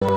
Every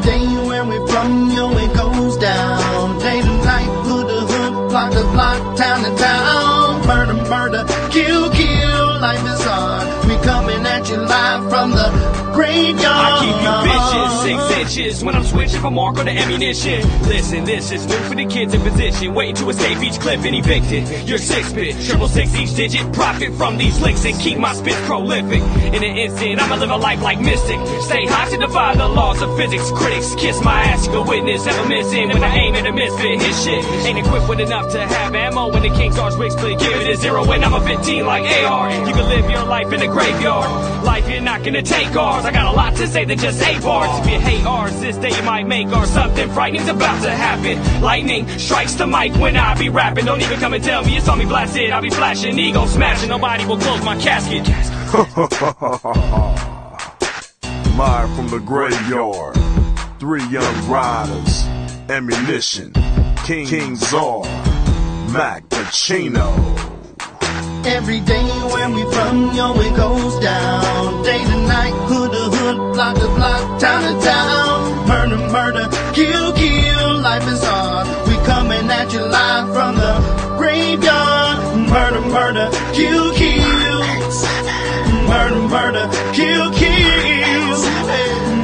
day when we from, yo, it goes down. Day to night, hood to hood, block to block, town to town. Murder, murder, kill, kill, life is hard. We coming at you live from the graveyard. I keep you bitches 6 inches when I'm switching from Marco to ammunition. Listen, this is new for the kids in position, waiting to escape each clip and evicted. You're 6-bit, 666 each digit, profit from these licks and keep my spit prolific. In an instant, I'ma live a life like Mystic. Stay high to defy the laws of physics. Critics kiss my ass, you can witness, never missing. When I aim at a misfit, his shit ain't equipped with enough to have ammo. When the King's Arch wig split, give it a 0 when I'm a 15 like AR. You can live your life in the graveyard. Life, you're not gonna take ours. I got a lot to say than just 8 bars. If you hate ours, this day you might make ours. Something frightening's about to happen. Lightning strikes the mic when I be rapping. Don't even come and tell me you saw me blasted. I'll be flashing, ego smashing. Nobody will close my casket. Live from the graveyard. 3 young riders. Ammunition. King Czar. Mac Pacino. Every day when we from, yo, it goes down. Day to night, hood to hood, block to block, town to town. Murder, murder, kill, kill, life is hard. We coming at you live from the graveyard. Murder, murder, kill, kill. Murder, murder, kill, kill.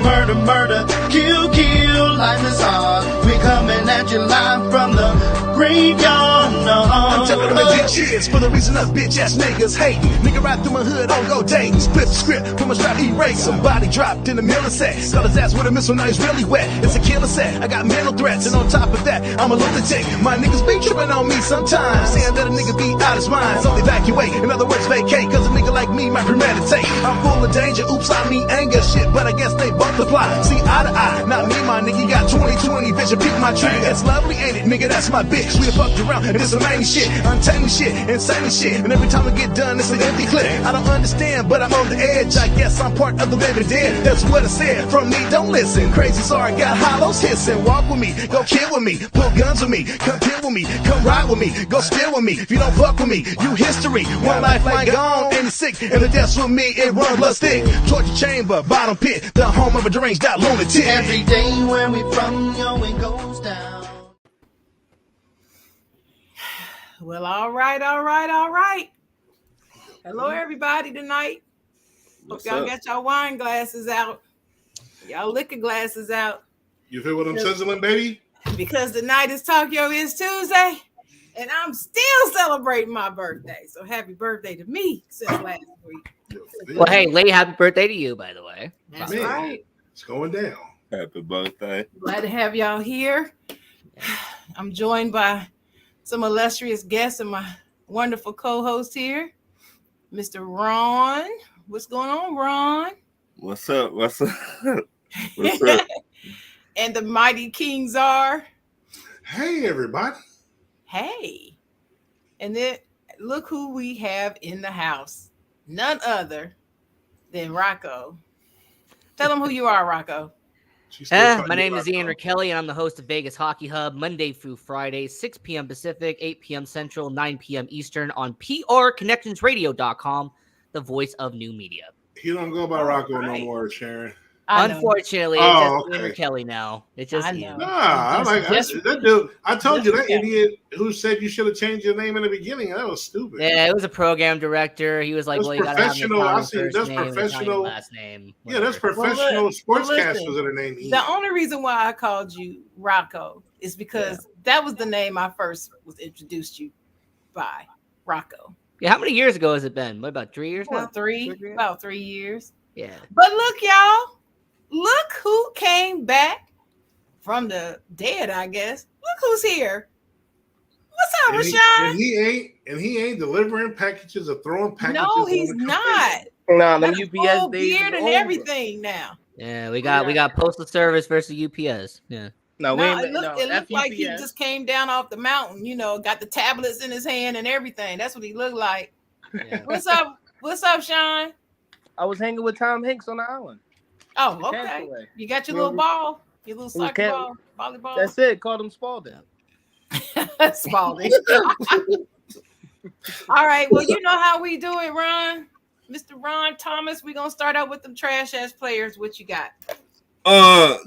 Murder, murder, kill, kill, life is hard. We coming at you live from the graveyard. I'm telling them to get cheers for the reason us bitch ass niggas hating. Nigga ride through my hood on go dating. Split the script from a strap erase. Somebody dropped in the middle set. Got his ass with a missile, now he's really wet. It's a killer set. I got mental threats, and on top of that, I'm a lunatic. My niggas be tripping on me sometimes, saying that a nigga be out his mind. So evacuate, in other words, vacate. Cause a nigga like me might premeditate. I'm full of danger, oops, I mean anger shit, but I guess they both apply. See eye to eye, not me, my nigga. You got 20/20 vision, peek my trigger. It's lovely, ain't it, nigga? That's my bitch. We done fucked around, and this some main shit, untamed shit, insane shit. And every time I get done, it's an empty clip. I don't understand, but I'm on the edge. I guess I'm part of the living dead. That's what I said. From me, don't listen. Crazy, sorry, got hollows hissing. Walk with me, go kill with me, pull guns with me, come kill with me, come ride with me, go steal with me. If you don't fuck with me, you history. One lifeline gone, and it's sick. And the death's with me, it run blood stick. Torture chamber, bottom pit, the home of a deranged out lunatic. Every day when we from, yo, it goes down. Well, all right. Hello, everybody tonight. Hope y'all got y'all wine glasses out, y'all liquor glasses out. You feel what I'm sizzling, baby? Because tonight is Tokyo is Tuesday, and I'm still celebrating my birthday. So happy birthday to me since last week. Well, hey, late happy birthday to you, by the way. That's right. It's going down. Happy birthday. Glad to have y'all here. I'm joined by some illustrious guests and my wonderful co-host here, Mr. Ron. What's going on, Ron? What's up? What's up? And the mighty King Czar. Hey, everybody. Hey. And then look who we have in the house. None other than Rocco. Tell them who you are, Rocco. My name is Ian Rakelli, and I'm the host of Vegas Hockey Hub, Monday through Friday, 6 p.m. Pacific, 8 p.m. Central, 9 p.m. Eastern on prconnectionsradio.com, the voice of new media. He don't go by Rocco no more, Sharon. Unfortunately, it's just Ian Rakelli now. It's just Ian. Nah, I like that dude. I told you that idiot who said you should have changed your name in the beginning. That was stupid. Yeah, it was a program director. He was like, "Well, you gotta have an Italian first name, Italian last name." Yeah, that's professional sportscasters that are named Ian. The only reason why I called you Rocco is because that was the name I first was introduced you by, Rocco. Yeah, how many years ago has it been? What, about 3 years now? About 3 years. Yeah. But look, y'all. Look who came back from the dead, I guess. Look who's here. What's up, Rashawn? And he ain't delivering packages or throwing packages. No, he's not. Nah, them UPS days beard and over. Everything now. Yeah, we got postal service versus UPS. Yeah. It looked like he just came down off the mountain, got the tablets in his hand and everything. That's what he looked like. Yeah. What's up, Sean? I was hanging with Tom Hanks on the island. Oh, okay. You got your little ball, your little soccer ball, volleyball. That's it. Called him Spalding. Spalding. All right. Well, you know how we do it, Ron. Mr. Ron Thomas, we're gonna start out with them trash ass players. What you got?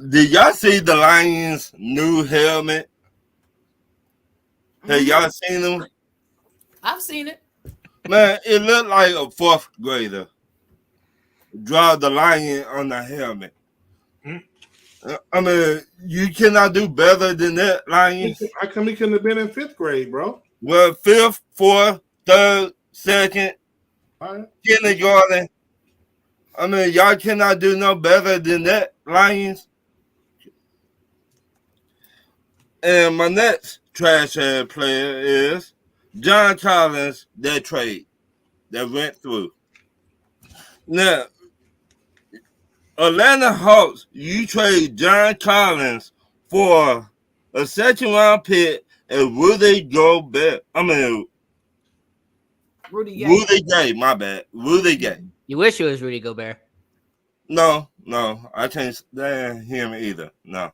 Did y'all see the Lions' new helmet? Have y'all seen them? I've seen it. Man, it looked like a fourth grader draw the lion on the helmet. I mean, you cannot do better than that, Lions. How come he couldn't have been in fifth grade, bro? Well, fifth, fourth, third, second, kindergarten. I mean, y'all cannot do no better than that, Lions. And my next trash ass player is John Collins, that trade that went through. Now, Atlanta Hawks, you trade John Collins for a second round pick and Rudy Gobert. I mean, Rudy Gay, my bad. Rudy Gay. You wish it was Rudy Gobert. No, I can't stand him either. No.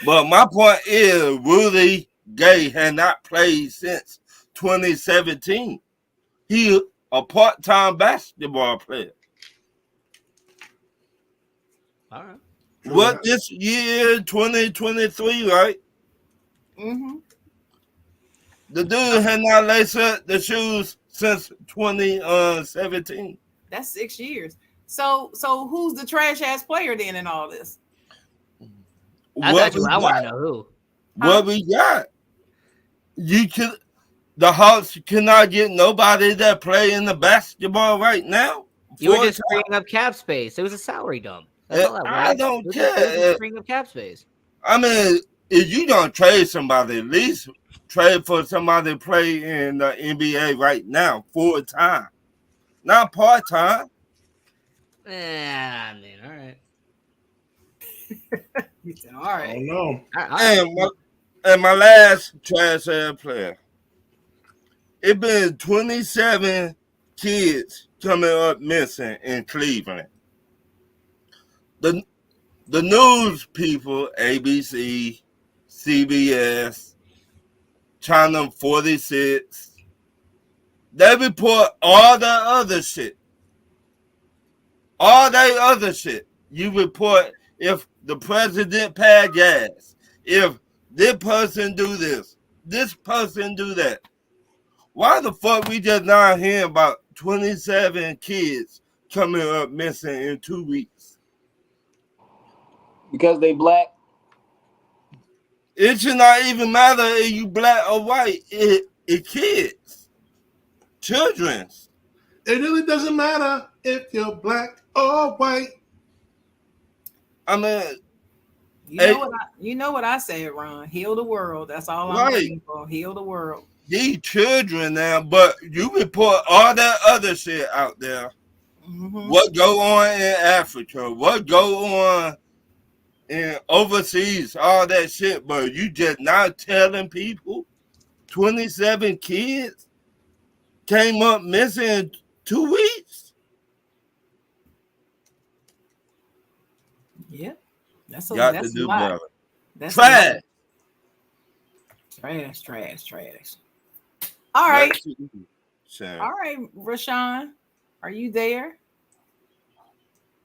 But my point is, Rudy Gay had not played since 2017. He a part-time basketball player. All right. What this year, 2023, right? Mm-hmm. The dude had not laced up the shoes since 2017. That's 6 years. So who's the trash ass player then in all this? I want to know who. What we got? The Hawks cannot get nobody that play in the basketball right now. You were just freeing up cap space. It was a salary dump. That's all that was. I don't care. Freeing up cap space. I mean, if you don't trade somebody, at least trade for somebody to play in the NBA right now, full time, not part time. I mean, all right. You said, all right. I don't know. And my last trash ass player. It been 27 kids coming up missing in Cleveland. The news people, ABC, CBS, Channel 46, they report all the other shit. All that other shit. You report if the president paid gas, if this person do this person do that. Why the fuck we just not hearing about 27 kids coming up missing in 2 weeks? Because they black. It should not even matter if you black or white. It kids. Children. It really doesn't matter if you're black or white. I mean, you know what I say, Ron. Heal the world. That's all I'm looking for. Heal the world. These children now, but you report all that other shit out there. Mm-hmm. What go on in Africa? What go on in overseas? All that shit, but you just not telling people. 27 kids came up missing in 2 weeks. Yeah, that's a lot. That's trash. Trash. All right. All right, Rashawn. Are you there?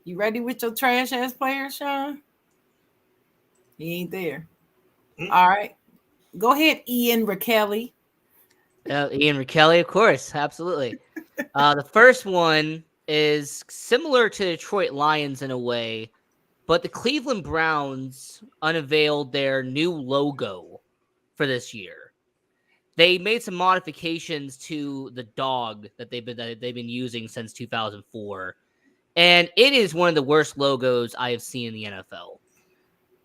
You ready with your trash ass player, Sean? He ain't there. All right. Go ahead, Ian Rakelli. Ian Rakelli, of course. Absolutely. The first one is similar to Detroit Lions in a way, but the Cleveland Browns unveiled their new logo for this year. They made some modifications to the dog that they've been using since 2004, and it is one of the worst logos I have seen in the NFL.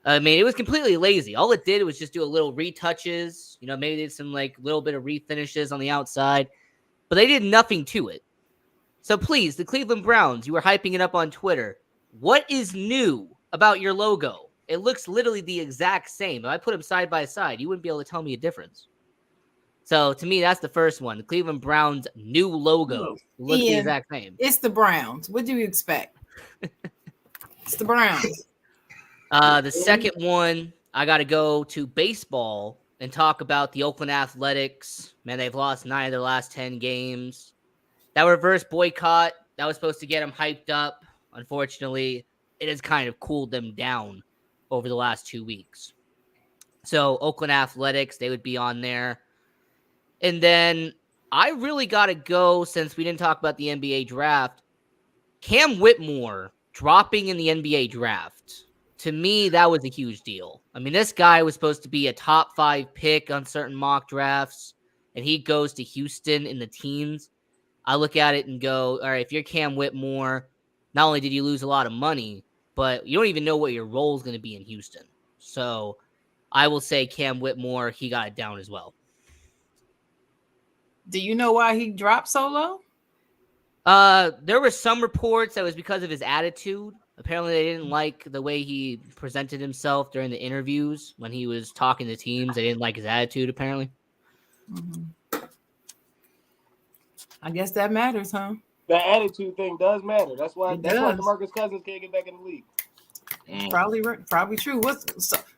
I mean, it was completely lazy. All it did was just do a little retouches, maybe did some little bit of refinishes on the outside, but they did nothing to it. So please, the Cleveland Browns, you were hyping it up on Twitter. What is new about your logo? It looks literally the exact same. If I put them side by side, you wouldn't be able to tell me a difference. So to me, that's the first one. The Cleveland Browns' new logo looks the exact same. It's the Browns. What do you expect? It's the Browns. The second one, I got to go to baseball. and talk about the Oakland Athletics. Man, they've lost 9 of their last 10 games. That reverse boycott, that was supposed to get them hyped up. Unfortunately, it has kind of cooled them down over the last 2 weeks. So Oakland Athletics, they would be on there. And then I really got to go, since we didn't talk about the NBA draft, Cam Whitmore dropping in the NBA draft. To me, that was a huge deal. I mean, this guy was supposed to be a top 5 pick on certain mock drafts, and he goes to Houston in the teens. I look at it and go, all right, if you're Cam Whitmore, not only did you lose a lot of money, but you don't even know what your role is going to be in Houston. So I will say Cam Whitmore, he got it down as well. Do you know why he dropped so low? There were some reports that was because of his attitude. Apparently, they didn't like the way he presented himself during the interviews when he was talking to teams. They didn't like his attitude, apparently. Mm-hmm. I guess that matters, huh? That attitude thing does matter. That's why DeMarcus Cousins can't get back in the league. Probably true.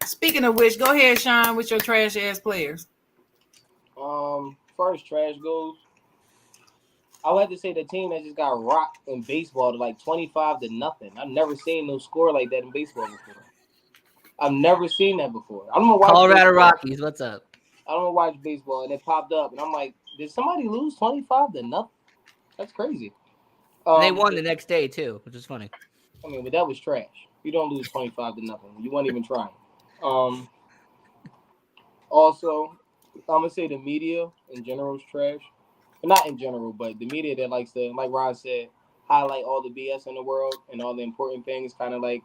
Speaking of which, go ahead, Sean, with your trash ass players. First trash goes, I would have to say the team that just got rocked in baseball to like 25-0. I've never seen no score like that in baseball before. I've never seen that before. I don't know why. Colorado Rockies, what's up? I don't know why watch baseball, and it popped up, and I'm like, did somebody lose 25-0? That's crazy. They won the next day too, which is funny. I mean, but that was trash. You don't lose 25-0. You weren't even trying. Also, I'm gonna say the media in general is trash. Not in general, but the media that likes to, like Ron said, highlight all the BS in the world and all the important things, kind of like,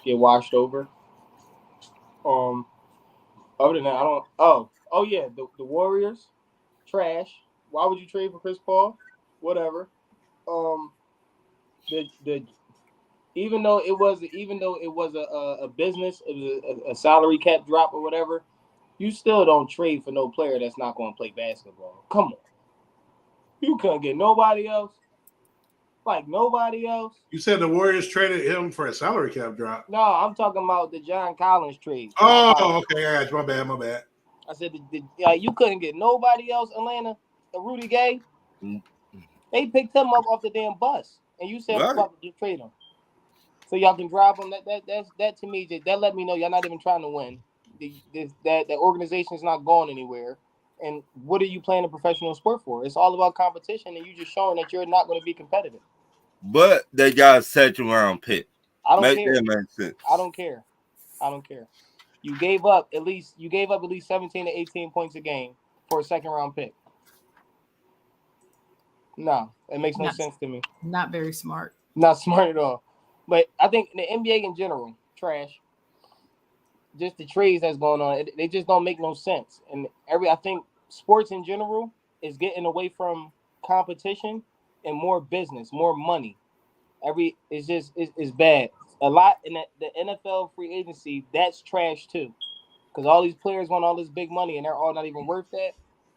get washed over. Other than that, I don't. Oh yeah, the Warriors, trash. Why would you trade for Chris Paul? Whatever. Even though it was a business, it was a salary cap drop or whatever, you still don't trade for no player that's not going to play basketball. Come on. You couldn't get nobody else. Like nobody else. You said the Warriors traded him for a salary cap drop. No, I'm talking about the John Collins trade. Okay, I got you. My bad. I said you couldn't get nobody else, Atlanta. Rudy Gay. They picked him up off the damn bus, and you said to trade him, so y'all can drive him. That to me, that let me know y'all not even trying to win. That organization is not going anywhere. And what are you playing a professional sport for? It's all about competition, and you just showing that you're not going to be competitive. But they got a second round pick. I don't care. That makes sense. I don't care. You gave up at least 17 to 18 points a game for a second round pick. No, it makes no sense to me. Not very smart. Not smart at all. But I think the NBA in general, trash. Just the trades that's going on, they just don't make no sense. And I think sports in general is getting away from competition and more business, more money. It's bad. A lot in the NFL free agency, that's trash too. Because all these players want all this big money and they're all not even worth that.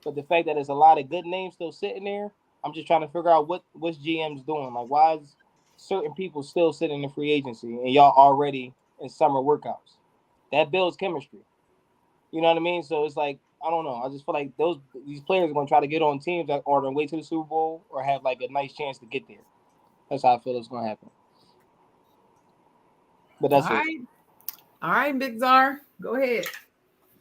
But the fact that there's a lot of good names still sitting there, I'm just trying to figure out what's GM's doing. Like, why is certain people still sitting in free agency and y'all already in summer workouts? That builds chemistry. You know what I mean? So it's like, I don't know. I just feel like these players are going to try to get on teams that are going to wait to the Super Bowl or have like a nice chance to get there. That's how I feel it's going to happen. But that's it. All right, Big Czar. Go ahead.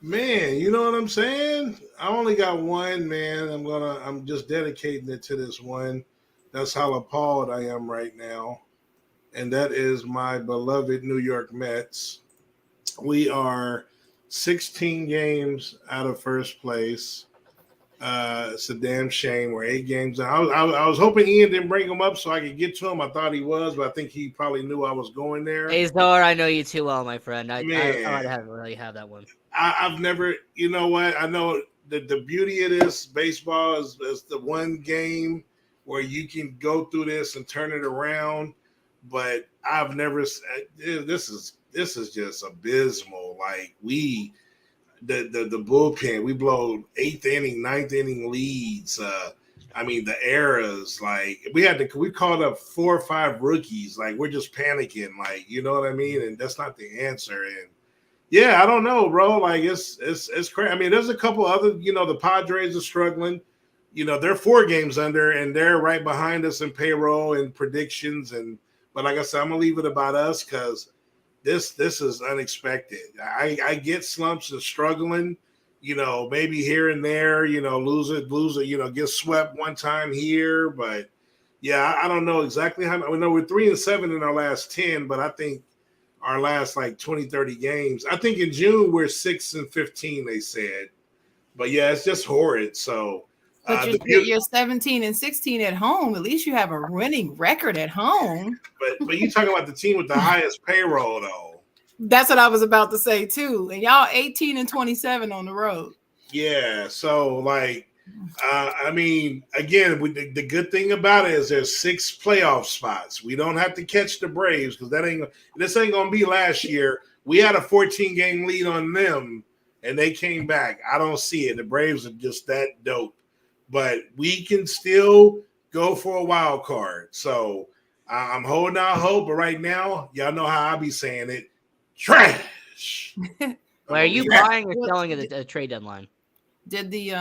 Man, you know what I'm saying? I only got one, man. I'm just dedicating it to this one. That's how appalled I am right now. And that is my beloved New York Mets. We are 16 games out of first place. It's a damn shame. We're 8 games out. I was hoping Ian didn't bring him up so I could get to him. I thought he was, but I think he probably knew I was going there. Hey, Czar, I know you too well, my friend. I really have that one. I've never, you know what? I know the beauty of this baseball is the one game where you can go through this and turn it around, but I've never. This is just abysmal. Like the bullpen, we blow 8th inning, 9th inning leads. I mean, the errors, like we called up 4 or 5 rookies. Like, we're just panicking, like, you know what I mean? And that's not the answer. And Yeah, I don't know, bro. Like it's crazy. I mean, there's a couple other, the Padres are struggling. They're 4 games under, and they're right behind us in payroll and predictions. But like I said, I'm gonna leave it about us because this is unexpected. I get slumps and struggling. Maybe here and there. Lose it. Get swept one time here, but yeah, I don't know exactly how. We know we're 3-7 in our last 10, but I think our last like 20, 30 games. I think in June we're 6-15, they said. But yeah, it's just horrid. So but you're 17-16 at home. At least you have a winning record at home. But you talking about the team with the highest payroll though. That's what I was about to say too. And y'all 18-27 on the road. Yeah. So like I mean, again, the good thing about it is there's 6 playoff spots. We don't have to catch the Braves because this ain't gonna be last year. We had a 14-game lead on them, and they came back. I don't see it. The Braves are just that dope, but we can still go for a wild card. So I'm holding out hope, but right now, y'all know how I be saying it: trash. Well, are you buying or selling at a trade deadline? Did the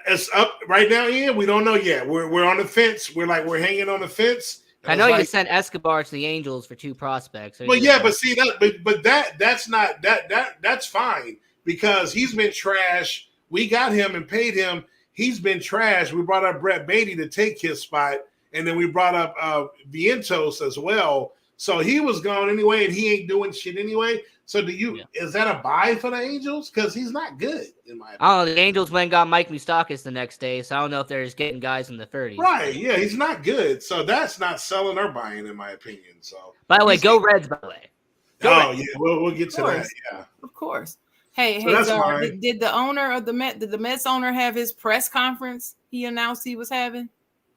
it's up right now, Ian. We don't know yet. We're on the fence. We're hanging on the fence. I know you sent Escobar to the Angels for 2 prospects. But yeah, but see that's not that's fine because he's been trash. We got him and paid him. He's been trash. We brought up Brett Beatty to take his spot, and then we brought up Vientos as well. So he was gone anyway, and he ain't doing shit anyway. So is that a buy for the Angels? Because he's not good, in my opinion. I don't know. The Angels went and got Mike Moustakas the next day, so I don't know if they're just getting guys in the 30s. Right, yeah, he's not good. So that's not selling or buying, in my opinion. So by the way, go Reds, by the way. Yeah, we'll get to that, yeah. Of course. Hey, so did the owner of the Mets owner have his press conference he announced he was having?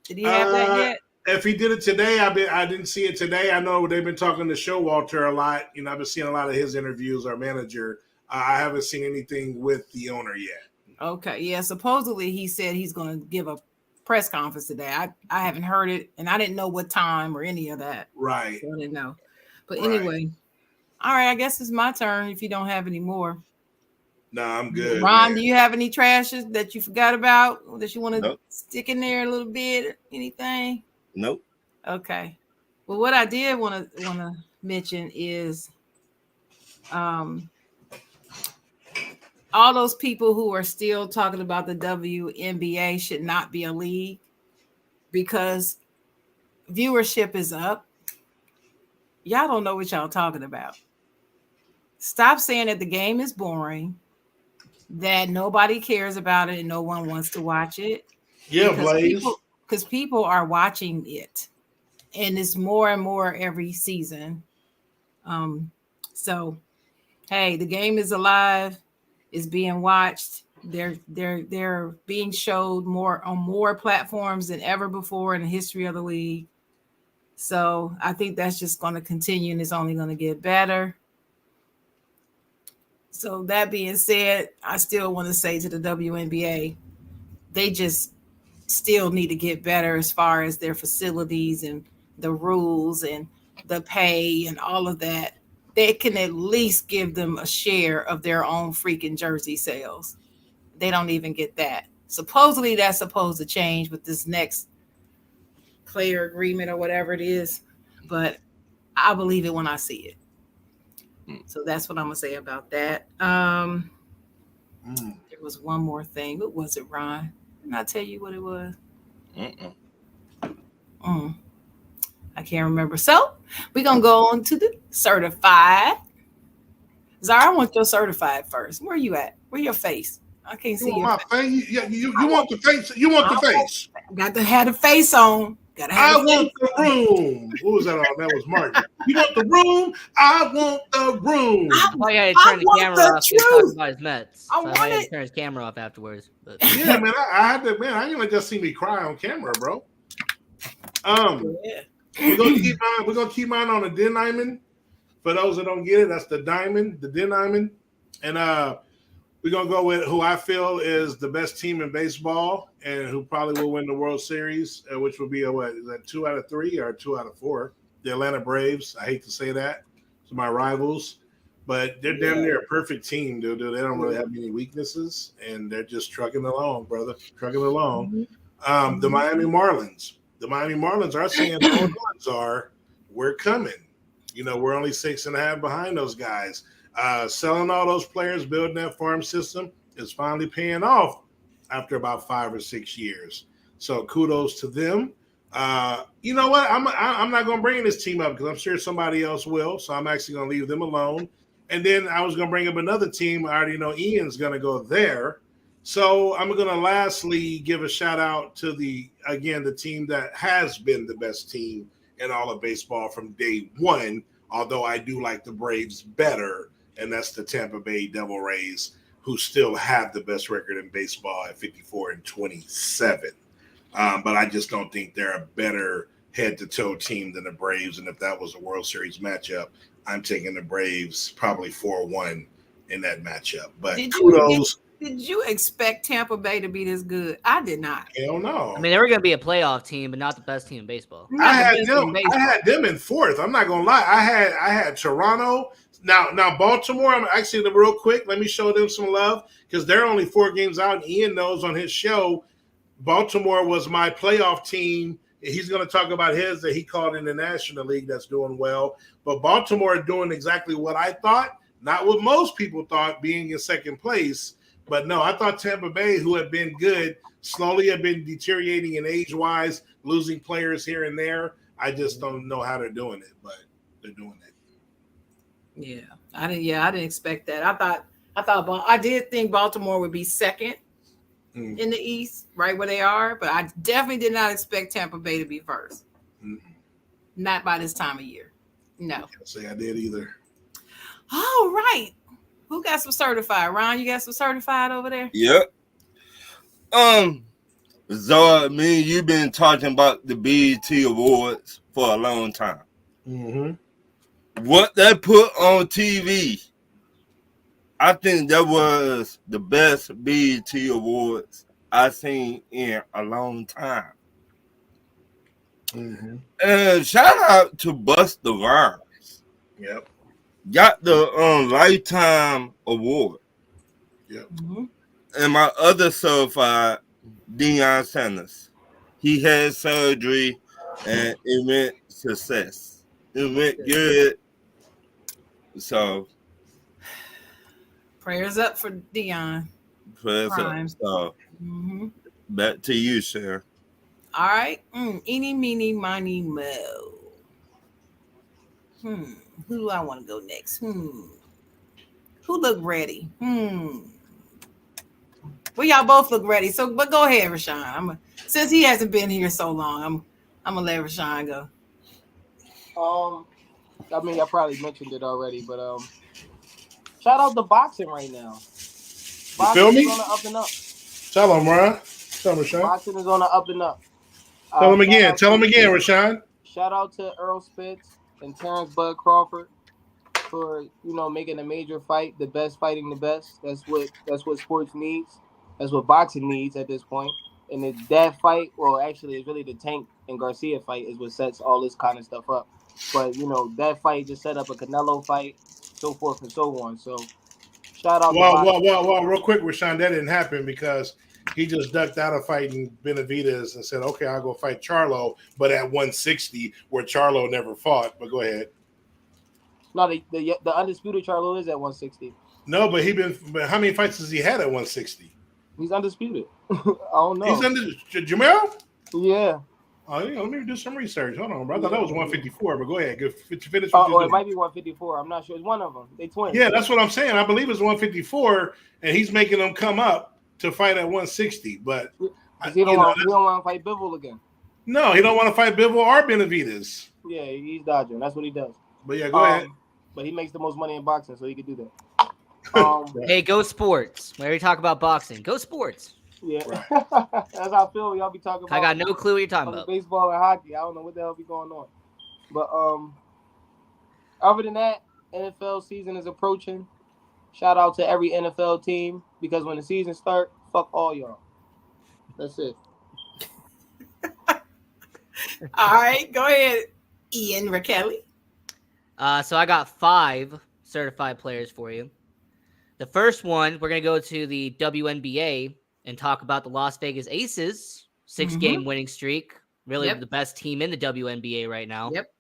Did he have that yet? If he did it today, I didn't see it today. I know they've been talking to Showalter a lot. I've been seeing a lot of his interviews, our manager. I haven't seen anything with the owner yet. Okay, yeah. Supposedly he said he's going to give a press conference today. I haven't heard it, and I didn't know what time or any of that. Right. So I didn't know. But anyway, all right. I guess it's my turn if you don't have any more. No, I'm good. Ron, do you have any trashes that you forgot about that you want to stick in there a little bit? Anything? Nope. Okay. Well, what I did want to mention is all those people who are still talking about the WNBA should not be a league because viewership is up. Y'all don't know what y'all talking about. Stop saying that the game is boring, that nobody cares about it and no one wants to watch it. Yeah, Blaze. Because people are watching it, and it's more and more every season. So, hey, the game is alive. It's being watched. They're being showed more on more platforms than ever before in the history of the league. So I think that's just going to continue, and it's only going to get better. So that being said, I still want to say to the WNBA, they just still need to get better as far as their facilities and the rules and the pay and all of that. They can at least give them a share of their own freaking jersey sales. They don't even get that. Supposedly that's supposed to change with this next player agreement or whatever it is, but I believe it when I see it. So that's what I'm gonna say about that. There was one more thing. What was it, Ron? Didn't I tell you what it was? I can't remember. So we're gonna go on to the certified. Zara, I want your certified first. Where you at? Where your face? I can't see your face. You want the face? You want the face? Got to have the face on. I want the room. What was that on? That was Martin. You want the room? I want the room. I had to turn the camera off. He was talking about his Mets. So I had to turn his camera off afterwards. But. Yeah, man. I had to. Man, I ain't gonna just see me cry on camera, bro. We're gonna keep mine on the Den Diamond. For those that don't get it, that's the diamond, the Den Diamond, and we're gonna go with who I feel is the best team in baseball and who probably will win the World Series, which will be is that 2 out of 3 or 2 out of 4? The Atlanta Braves. I hate to say that. It's my rivals. But they're damn near a perfect team, dude. They don't really have any weaknesses, and they're just trucking along, brother. Trucking along. The Miami Marlins. The Miami Marlins are saying we're coming. We're only 6.5 behind those guys. Selling all those players, building that farm system is finally paying off after about 5 or 6 years. So kudos to them. You know what? I'm not going to bring this team up because I'm sure somebody else will. So I'm actually going to leave them alone. And then I was going to bring up another team. I already know Ian's going to go there. So I'm going to lastly give a shout out to the team that has been the best team in all of baseball from day one, although I do like the Braves better, and that's the Tampa Bay Devil Rays, who still have the best record in baseball at 54-27. But I just don't think they're a better head-to-toe team than the Braves, and if that was a World Series matchup, I'm taking the Braves probably 4-1 in that matchup. But kudos. Did you expect Tampa Bay to be this good? I did not. Hell no. I mean, they were going to be a playoff team, but not the best team in baseball. I had them in fourth. I'm not gonna lie. I had Toronto. Now Baltimore. I'm actually real quick. Let me show them some love because they're only 4 games out. And Ian knows on his show, Baltimore was my playoff team. He's going to talk about his that he called in the National League that's doing well. But Baltimore doing exactly what I thought, not what most people thought, being in second place. But no, I thought Tampa Bay, who had been good, slowly have been deteriorating in age-wise, losing players here and there. I just don't know how they're doing it, but they're doing it. Yeah, I didn't expect that. I did think Baltimore would be second in the East, right where they are, but I definitely did not expect Tampa Bay to be first. Not by this time of year. No. I can't say I did either. All right. Who got some certified? Ron, you got some certified over there? Yep. Zoe, me and you been talking about the BET Awards for a long time. Mm-hmm. What they put on TV, I think that was the best BET Awards I've seen in a long time. Mm-hmm. And shout out to Busta Rhymes. Yep. Got the Lifetime Award. Yep. Mm-hmm. And my other certified, Deion Sanders. He had surgery and it went success. It went good. So prayers up for Deion. Prayers up. So back to you, Sharon. All right. Eeny, meeny, miny, mo. Who do I want to go next? Who look ready? Well, y'all both look ready. So, but go ahead, Rashawn. Since he hasn't been here so long, I'm gonna let Rashawn go. I mean, I probably mentioned it already, but shout out to boxing right now. Boxing feel me? is on the up and up. Tell him, Ron. Tell him, Rashawn. Boxing is on the up and up. Tell him again. Tell him again, Rashawn. Shout out to Earl Spitz and Terrence Bud Crawford for making a major fight, the best fighting the best. That's what sports needs. That's what boxing needs at this point. And it's that fight, well, actually, it's really the Tank and Garcia fight is what sets all this kind of stuff up. But that fight just set up a Canelo fight, so forth and so on. So shout out. Well, real quick, Rashawn, that didn't happen because he just ducked out of fighting Benavidez and said, "Okay, I'll go fight Charlo," but at 160, where Charlo never fought. But go ahead. No, the undisputed Charlo is at 160. No, but but how many fights has he had at 160? He's undisputed. I don't know. He's undisputed. Jamel? Yeah. Oh, yeah, let me do some research. Hold on, bro. I thought that was 154, but go ahead. Finish. It might be 154. I'm not sure. It's one of them. They twins. Yeah, that's what I'm saying. I believe it's 154, and he's making them come up to fight at 160. But he don't want to fight Bivol again. No, he don't want to fight Bivol or Benavidez. Yeah, he's dodging. That's what he does. But yeah, go ahead. But he makes the most money in boxing, so he can do that. Hey, go sports. When we talk about boxing, go sports. Yeah, right. That's how I feel. Y'all be talking about. I got no clue what you're talking about. Baseball and hockey. I don't know what the hell be going on. But other than that, NFL season is approaching. Shout out to every NFL team because when the season starts, fuck all y'all. That's it. All right, go ahead, Ian Rakelli. So I got 5 certified players for you. The first one, we're going to go to the WNBA and talk about the Las Vegas Aces 6-game winning streak. Really the best team in the WNBA right now. Yep.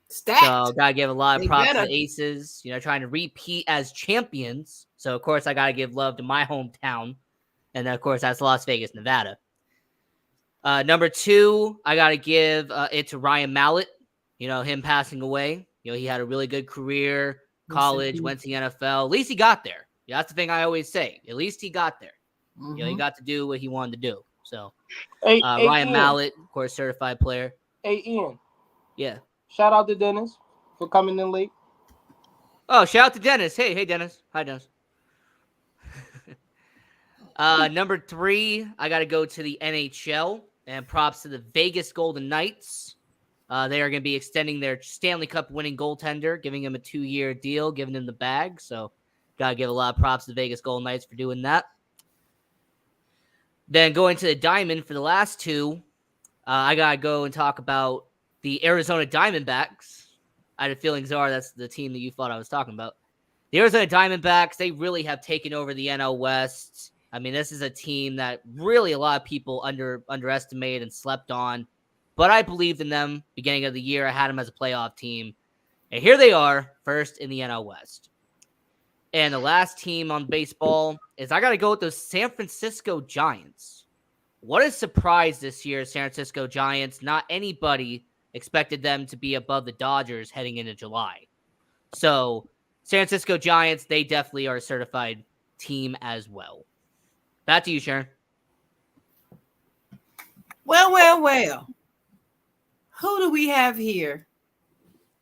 Stacked. So got to give a lot of They props to better. the Aces, trying to repeat as champions. So, of course, I got to give love to my hometown. And then, of course, that's Las Vegas, Nevada. Number 2, I got to give it to Ryan Mallett. Him passing away. He had a really good career, college, went to the NFL. At least he got there. That's the thing I always say. At least he got there. He got to do what he wanted to do. So, Ryan Mallett, of course, certified player. Hey, Ian. Yeah. Shout out to Dennis for coming in late. Oh, shout out to Dennis. Hey, Dennis. Hi, Dennis. Number 3, I got to go to the NHL, and props to the Vegas Golden Knights. They are going to be extending their Stanley Cup winning goaltender, giving him a 2-year deal, giving him the bag. So, got to give a lot of props to the Vegas Golden Knights for doing that. Then going to the Diamond for the last 2, I got to go and talk about the Arizona Diamondbacks. I had a feeling, Czar, that's the team that you thought I was talking about. The Arizona Diamondbacks, they really have taken over the NL West. I mean, this is a team that really a lot of people underestimated and slept on. But I believed in them beginning of the year. I had them as a playoff team. And here they are, first in the NL West. And the last team on baseball is I got to go with the San Francisco Giants. What a surprise this year, San Francisco Giants. Not anybody expected them to be above the Dodgers heading into July. So, San Francisco Giants, they definitely are a certified team as well. Back to you, Sharon. Well. Who do we have here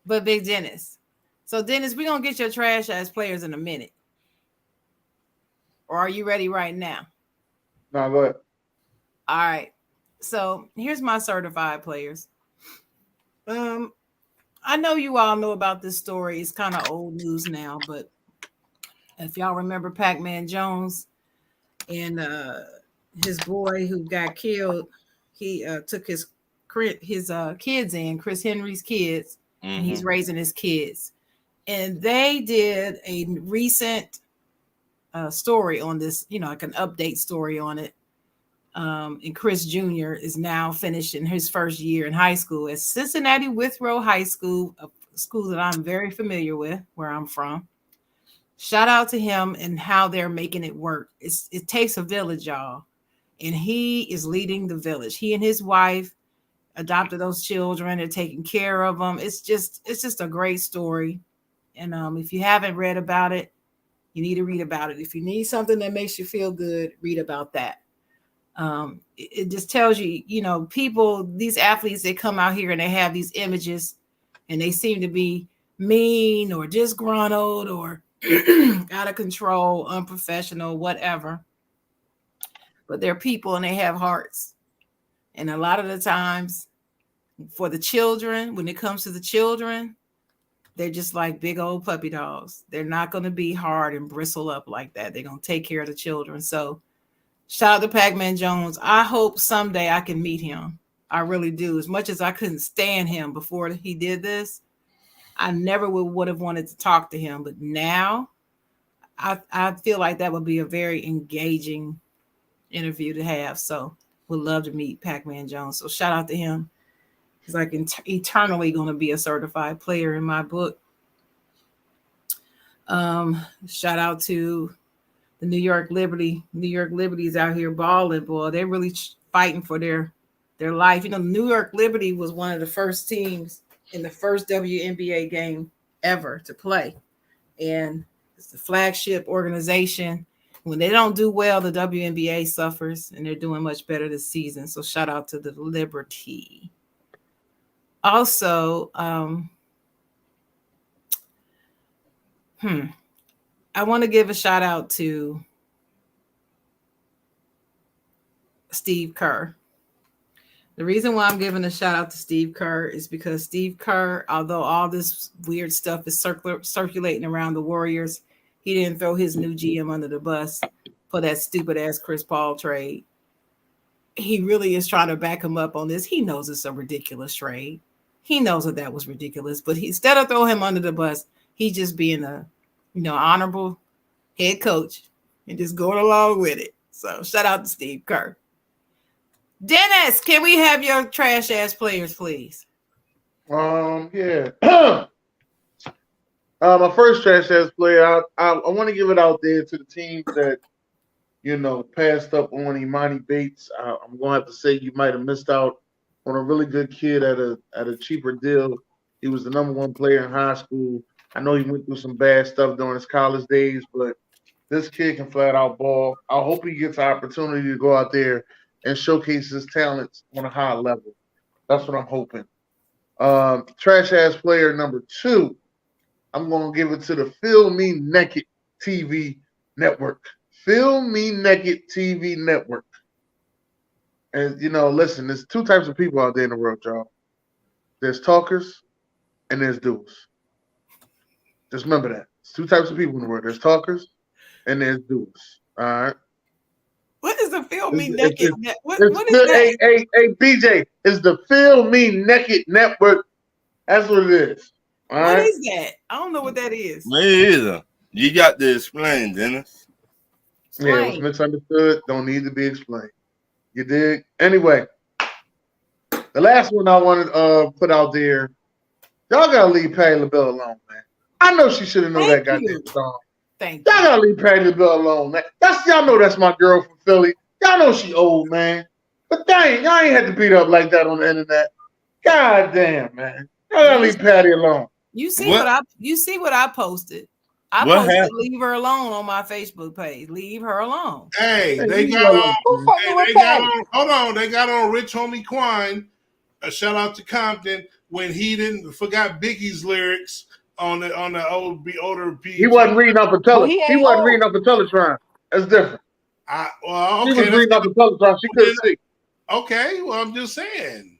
but Big Dennis? So, Dennis, we're going to get your trash ass players in a minute. Or are you ready right now? No, go ahead. All right. So, here's my certified players. I know you all know about this story. It's kind of old news now, but if y'all remember Pac-Man Jones and his boy who got killed, he took his kids in, Chris Henry's kids, and he's raising his kids. And they did a recent story on this, like an update story on it. And Chris Jr. is now finishing his first year in high school at Cincinnati Withrow High School, a school that I'm very familiar with, where I'm from. Shout out to him and how they're making it work. It takes a village, y'all. And he is leading the village. He and his wife adopted those children. They're taking care of them. It's just a great story. And if you haven't read about it, you need to read about it. If you need something that makes you feel good, read about that. It just tells you, people, these athletes, they come out here and they have these images and they seem to be mean or disgruntled or out of control, unprofessional, whatever. But they're people and they have hearts. And a lot of the times for the children, when it comes to the children, they're just like big old puppy dogs. They're not going to be hard and bristle up like that. They're going to take care of the children. So shout out to Pac-Man Jones. I hope someday I can meet him. I really do. As much as I couldn't stand him before he did this, I never would have wanted to talk to him. But now I feel like that would be a very engaging interview to have. So would love to meet Pac-Man Jones. So shout out to him. He's like eternally going to be a certified player in my book. Shout out to the New York Liberty. New York Liberty is out here balling, boy. They're really fighting for their life. New York Liberty was one of the first teams in the first WNBA game ever to play. And it's the flagship organization. When they don't do well, the WNBA suffers, and they're doing much better this season. So shout out to the Liberty. Also, I want to give a shout out to Steve Kerr. The reason why I'm giving a shout out to Steve Kerr is because Steve Kerr, although all this weird stuff is circulating around the Warriors, he didn't throw his new GM under the bus for that stupid ass Chris Paul trade. He really is trying to back him up on this. He knows it's a ridiculous trade. He knows that was ridiculous, but instead of throwing him under the bus, he's just being a honorable head coach and just going along with it. So shout out to Steve Kerr. Dennis, can we have your trash ass players, please? Yeah. My first trash ass player, I want to give it out there to the teams that, passed up on Imani Bates. I'm going to have to say you might have missed out on a really good kid at a cheaper deal. He was the number one player in high school. I know he went through some bad stuff during his college days, but this kid can flat out ball. I hope he gets an opportunity to go out there and showcase his talents on a high level. That's what I'm hoping. Trash ass player number 2, I'm going to give it to the Feel Me Naked TV network. Feel Me Naked TV network. And, listen, there's 2 types of people out there in the world, y'all. There's talkers and there's doers. Just remember that. There's 2 types of people in the world. There's talkers and there's doers. All right? What is the Feel Me Naked? What is that? Hey, BJ, it's the Feel Me Naked network. That's what it is. All what right? is that? I don't know what that is. Me either. You got to explain, Dennis. Yeah, it was misunderstood. Don't need to be explained. You dig? Anyway, the last one I want to put out there, y'all got to leave Patti LaBelle alone, man. I know she should have known that goddamn song. Thank y'all got to leave Patti LaBelle alone, man. Y'all know that's my girl from Philly. Y'all know she old, man. But dang, y'all ain't had to beat up like that on the internet. God damn, man. Y'all got to leave Patti alone. You see what I posted. I posted leave her alone on my Facebook page. Leave her alone. Hey, they got on Rich Homie Quine. A shout out to Compton when he forgot Biggie's lyrics on the older beat. He wasn't reading off a he wasn't reading off a Teletron. That's different. Okay, she was reading off a Teletron. She couldn't see. Okay, well, I'm just saying.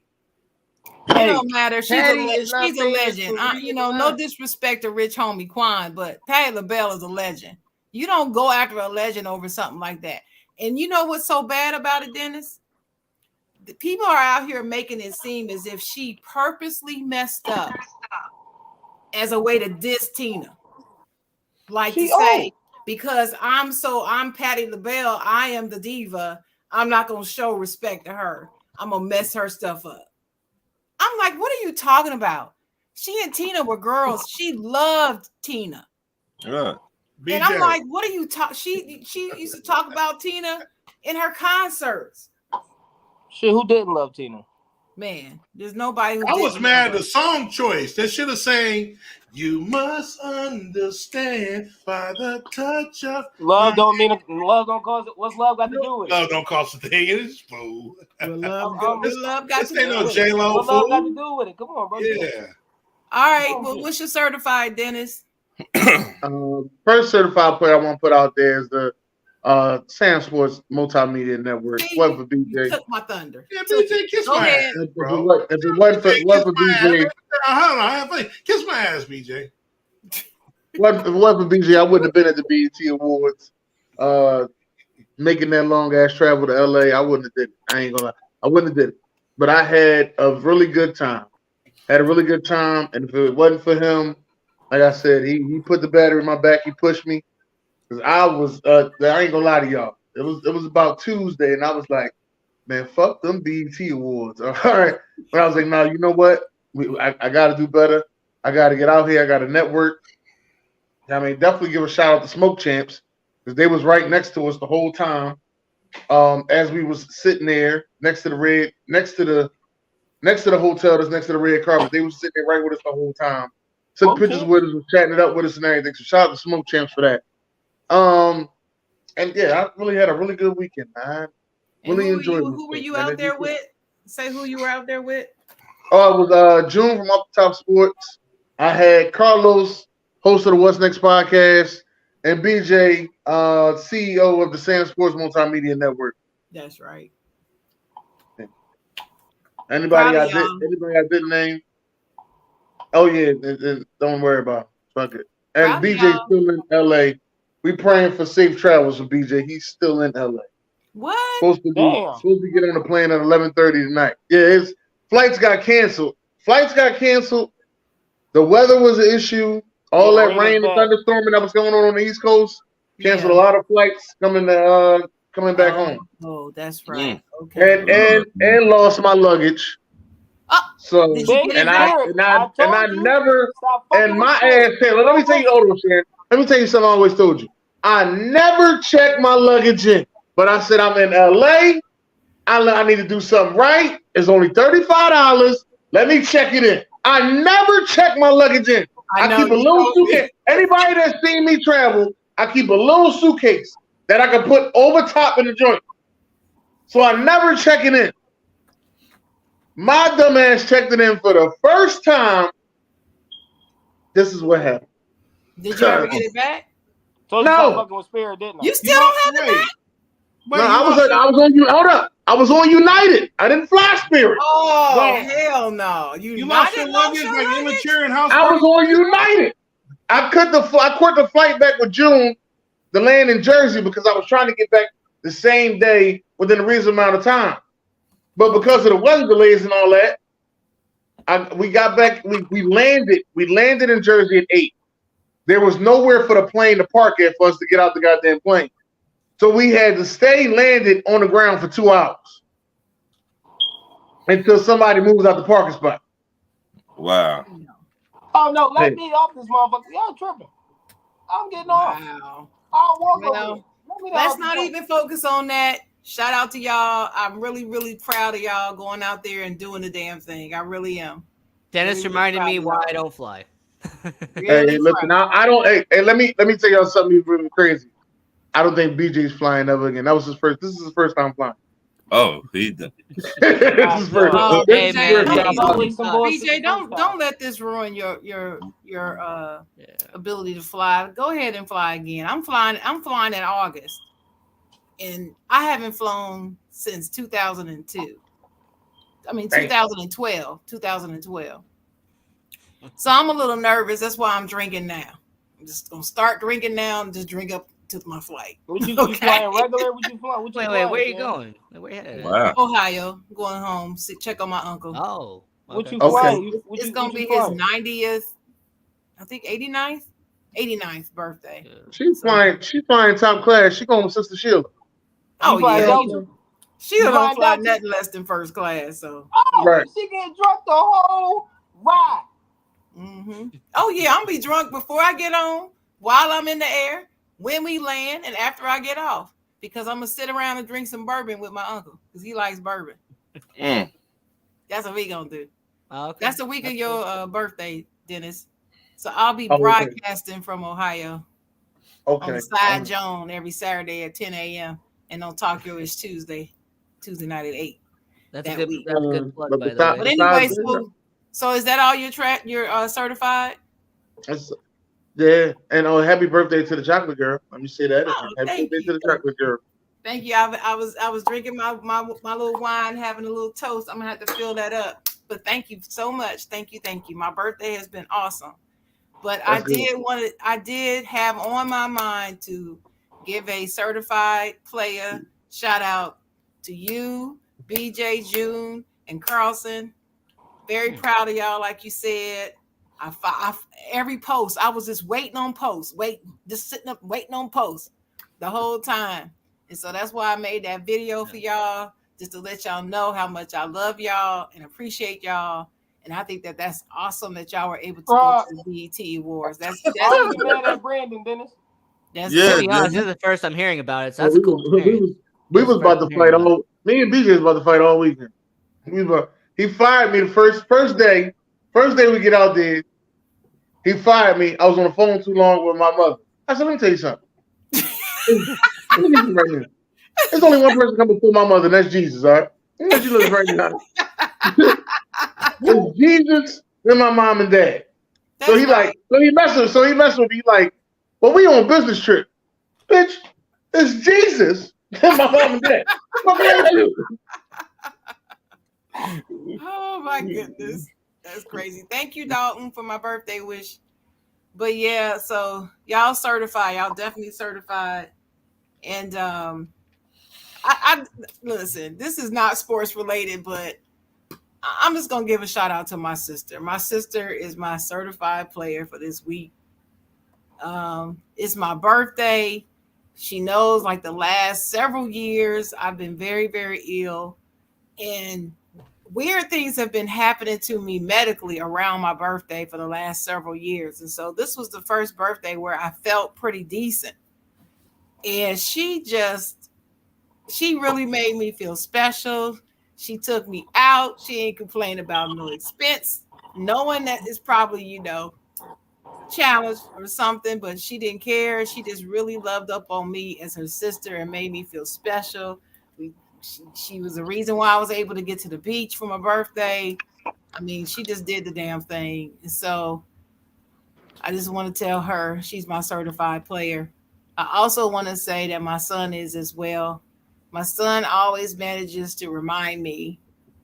It don't matter. She's a legend. No disrespect to Rich Homie Quan, but Patti LaBelle is a legend. You don't go after a legend over something like that. And you know what's so bad about it, Dennis? The people are out here making it seem as if she purposely messed up as a way to diss Tina. Like to say, because I'm Patti LaBelle, I am the diva. I'm not gonna show respect to her. I'm gonna mess her stuff up. I'm like, what are you talking about? She and Tina were girls. She loved Tina. Right. And I'm like, what are you talking? She used to talk about Tina in her concerts. Shit, who didn't love Tina? Man, there's nobody who I was mad at the song choice. They should have sang, "You must understand by the touch of love don't cause it. What's love got to do with it? Love don't cause a thing. It's fool. Well, love got to do no with J-Lo it. What love got to do with it? Come on, bro. Yeah. All right. Well, what's your certified, Dennis? First certified player I want to put out there is the Sam Sports Multimedia Network. What for BJ? You took my thunder. Yeah, BJ, kiss my ass, bro. If it wasn't for BJ, hold on, kiss my ass, BJ. If it wasn't for BJ, I wouldn't have been at the BET Awards. Making that long ass travel to LA, I wouldn't have did it. I ain't gonna lie, I wouldn't have did it. But I had a really good time. And if it wasn't for him, like I said, he put the battery in my back. He pushed me. Cause I was, I ain't gonna lie to y'all. It was about Tuesday, and I was like, man, fuck them BET Awards. All right, but I was like, no, you know what? I got to do better. I got to get out here. I got to network. I mean, definitely give a shout out to Smoke Champs because they was right next to us the whole time. As we was sitting there next to the hotel that's next to the red carpet, they was sitting there right with us the whole time. Took pictures with us, was chatting it up with us and everything. So shout out to Smoke Champs for that. And yeah, I really had a really good weekend, man. Really enjoyed it. Who were you out there with? Say who you were out there with. Oh, it was June from Up the Top Sports. I had Carlos, host of the What's Next podcast, and BJ, CEO of the Sam Sports Multimedia Network. That's right. Anybody I didn't name? Oh yeah, don't worry about it. Fuck it. And BJ's still in LA. We praying for safe travels for BJ. He's still in LA. What? Supposed to get on the plane at 11:30 tonight. Yeah, his flights got canceled. The weather was an issue. all Yeah, that rain was rain and bad. thunderstorming that was going on the East Coast canceled a lot of flights coming back home. Oh, that's right. Mm. Okay. And lost my luggage. Oh, So did you Big get it back? Spirit. I told you. never Stop fucking and with my Spirit. ass said, let me tell you, hold on, Sharon. Let me tell you something I always told you. I never check my luggage in, but I said I'm in LA. I need to do something right. It's only $35. Let me check it in. I never check my luggage in. I know keep a you little told me. suitcase. Anybody that's seen me travel, I keep a little suitcase that I can put over top in the joint. So I never check it in. My dumb ass checked it in for the first time. This is what happened. Did you ever get it back? So you stop fucking with Spirit, didn't I? You still don't have it back? No, I was on you. Hold up. I was on United. I didn't fly Spirit. Oh, hell no. You lost your luggage like immature in house. I was on United. I caught the flight back with June to land in Jersey because I was trying to get back the same day within a reasonable amount of time. But because of the weather delays and all that, we got back. We landed. We landed in Jersey at 8. There was nowhere for the plane to park at for us to get out the goddamn plane. So we had to stay landed on the ground for 2 hours until somebody moves out the parking spot. Wow. Oh no, let me off this motherfucker. Y'all tripping. I'm getting off. Wow. I'll walk over Well, there. Let me let's off not the even focus on that. Shout out to y'all. I'm really, really proud of y'all going out there and doing the damn thing. I really am. Dennis Really, reminded really me proud why of I y'all. don't fly. Really Hey, listen, I don't. Hey, let me tell y'all something really crazy. I don't think BJ's flying ever again. That was his first. This is his first time flying. Oh, he done. This is first. Oh, This is BJ, first time flying. BJ, don't let this ruin your ability to fly. Go ahead and fly again. I'm flying in August, and I haven't flown since 2002. I mean 2012. 2012. So I'm a little nervous. That's why I'm drinking now. I'm just gonna start drinking now and just drink up to my flight. You flying regular? What you flying? Wait, where are you going? Where you headed? Wow. Ohio. Going home. Check on my uncle. Oh. What you Okay. flying? It's gonna be his 90th, I think 89th birthday. She's flying top class. She going with Sister Sheila. Oh flying yeah. Delta? She don't flying fly Delta? nothing less than first class. So Oh, she getting drunk the whole ride. Oh yeah, I'm gonna be drunk before I get on, while I'm in the air, when we land, and after I get off. Because I'm gonna sit around and drink some bourbon with my uncle because he likes bourbon. Mm. That's what we gonna do. Okay. That's the week of your birthday, Dennis. So I'll be okay. broadcasting from Ohio on Okay. Side Joan every Saturday at 10 a.m. and on Tokyo is Tuesday night at 8. That's that a good. week. That's a good plug, but by the besides- way. But anyway, besides so is that all you're certified? Yeah, and happy birthday to the chocolate girl. Let me say that. Happy thank birthday you. to the chocolate girl. Thank you. I was drinking my little wine, having a little toast. I'm gonna have to fill that up. But thank you so much. Thank you. My birthday has been awesome. But That's good. I did have on my mind to give a certified player shout out to you, BJ, June, and Carlson. Very proud of y'all, like you said. Every post, I was just waiting on posts, just sitting up waiting on posts the whole time. And so that's why I made that video for y'all, just to let y'all know how much I love y'all and appreciate y'all. And I think that's awesome that y'all were able to go to the BET Awards. That's you mad at Brandon, Dennis? That's to be honest, this is the first I'm hearing about it. So that's we a cool experience. We was about to fight all. Me and BJ was about to fight all weekend. He fired me the first day. First day we get out there, he fired me. I was on the phone too long with my mother. I said, "Let me tell you something. Let me get you right now. There's only one person coming before my mother, and that's Jesus. All right. Let me let you know this right now. It's Jesus, then my mom and dad. So he messed with me like, well, we on a business trip, bitch. It's Jesus, then my mom and dad. What can you? Oh my goodness. That's crazy. Thank you, Dalton, for my birthday wish. But yeah, so y'all certified. Y'all definitely certified. And I listen, this is not sports related, but I'm just gonna give a shout out to my sister. My sister is my certified player for this week. It's my birthday. She knows like the last several years I've been very, very ill. And weird things have been happening to me medically around my birthday for the last several years. And so this was the first birthday where I felt pretty decent. And she really made me feel special. She took me out. She ain't complain about no expense, knowing that it's probably, challenged or something, but she didn't care. She just really loved up on me as her sister and made me feel special. She was the reason why I was able to get to the beach for my birthday. I mean, she just did the damn thing. And so I just want to tell her she's my certified player. I also want to say that my son is as well. My son always manages to remind me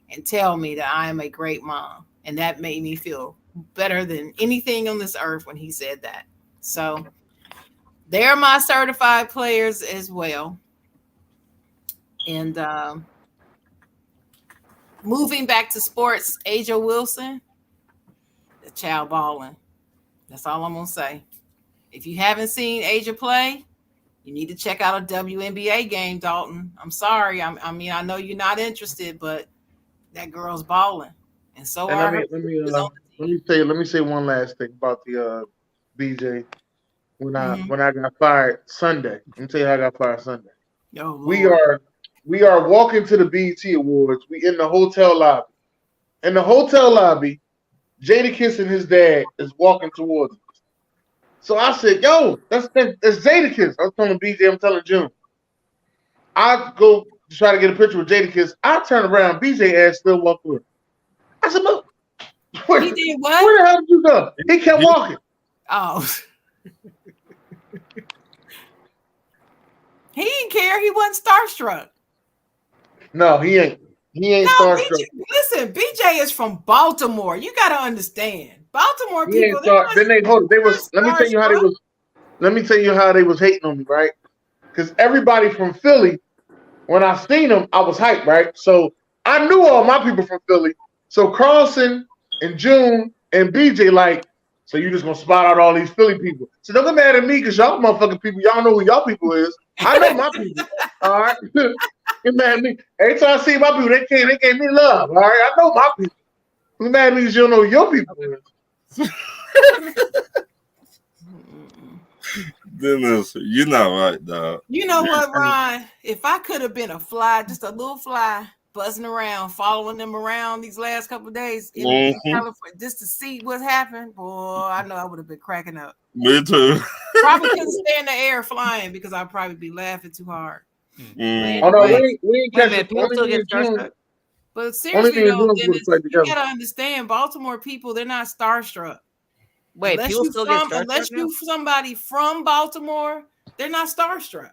and tell me that I am a great mom. And that made me feel better than anything on this earth when he said that. So they're my certified players as well. And moving back to sports, Aja Wilson, the child balling. That's all I'm going to say. If you haven't seen Aja play, you need to check out a WNBA game, Dalton. I'm sorry. I mean, I know you're not interested, but that girl's balling. And so and are let me say one last thing about the BJ. When I got fired Sunday, let me tell you how I got fired Sunday. Oh, we are walking to the BET Awards. We in the hotel lobby. In the hotel lobby, Jadakiss and his dad is walking towards us. So I said, "Yo, that's Jadakiss." I was telling BJ, I'm telling June. I go to try to get a picture with Jadakiss. I turn around, BJ ass still walking with him. I said, "Look, he did what? Where the hell did you go?" He kept walking. Oh. He didn't care. He wasn't starstruck. No, he ain't. He ain't starstruck. Listen, BJ is from Baltimore. You got to understand. Baltimore people. Let me tell you how they was. Let me tell you how they was hating on me, right? Because everybody from Philly, when I seen them, I was hyped, right? So I knew all my people from Philly. So Carlson and June and BJ like, so you just gonna spot out all these Philly people. So don't get mad at me because y'all motherfucking people, y'all know who y'all people is. I know my people. All right. Get mad at me. Every time I see my people, they gave me love. All right. I know my people. Get mad at me because you don't know who your people is. Dennis, you're not right, dog. You know what, Ron? If I could have been a fly, just a little fly, buzzing around, following them around these last couple of days, in California, just to see what's happened, boy, I know I would have been cracking up. Me too. Probably couldn't stay in the air flying because I'd probably be laughing too hard. Oh no, we ain't catching. People still get starstruck. But seriously, though, Dennis, you gotta understand, Baltimore people, they're not starstruck. Wait, unless people still get starstruck unless now? you somebody from Baltimore, they're not starstruck.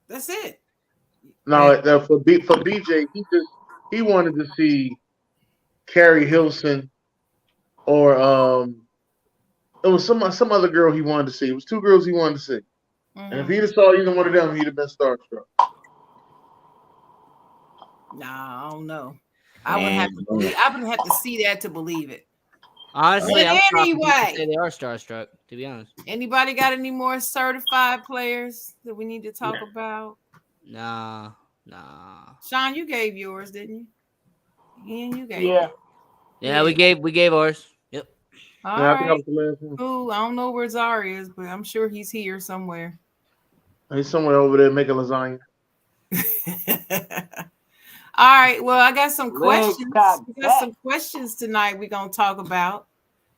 That's it. No, for BJ, he wanted to see Carrie Hilson or it was some other girl he wanted to see. It was two girls he wanted to see. And if he'd have saw either one of them, he'd have been starstruck. Nah, I don't know. I would have to believe. I would have to see that to believe it. Honestly, but anyway, they are starstruck. To be honest, anybody got any more certified players that we need to talk about? Nah. Sean, you gave yours, didn't you? Ian, you gave. Yeah, we gave ours. Yep. All right. I think I was the last one. Cool. I don't know where Zari is, but I'm sure he's here somewhere. He's somewhere over there making lasagna. All right. Well, I got some questions. We got some questions tonight we're going to talk about.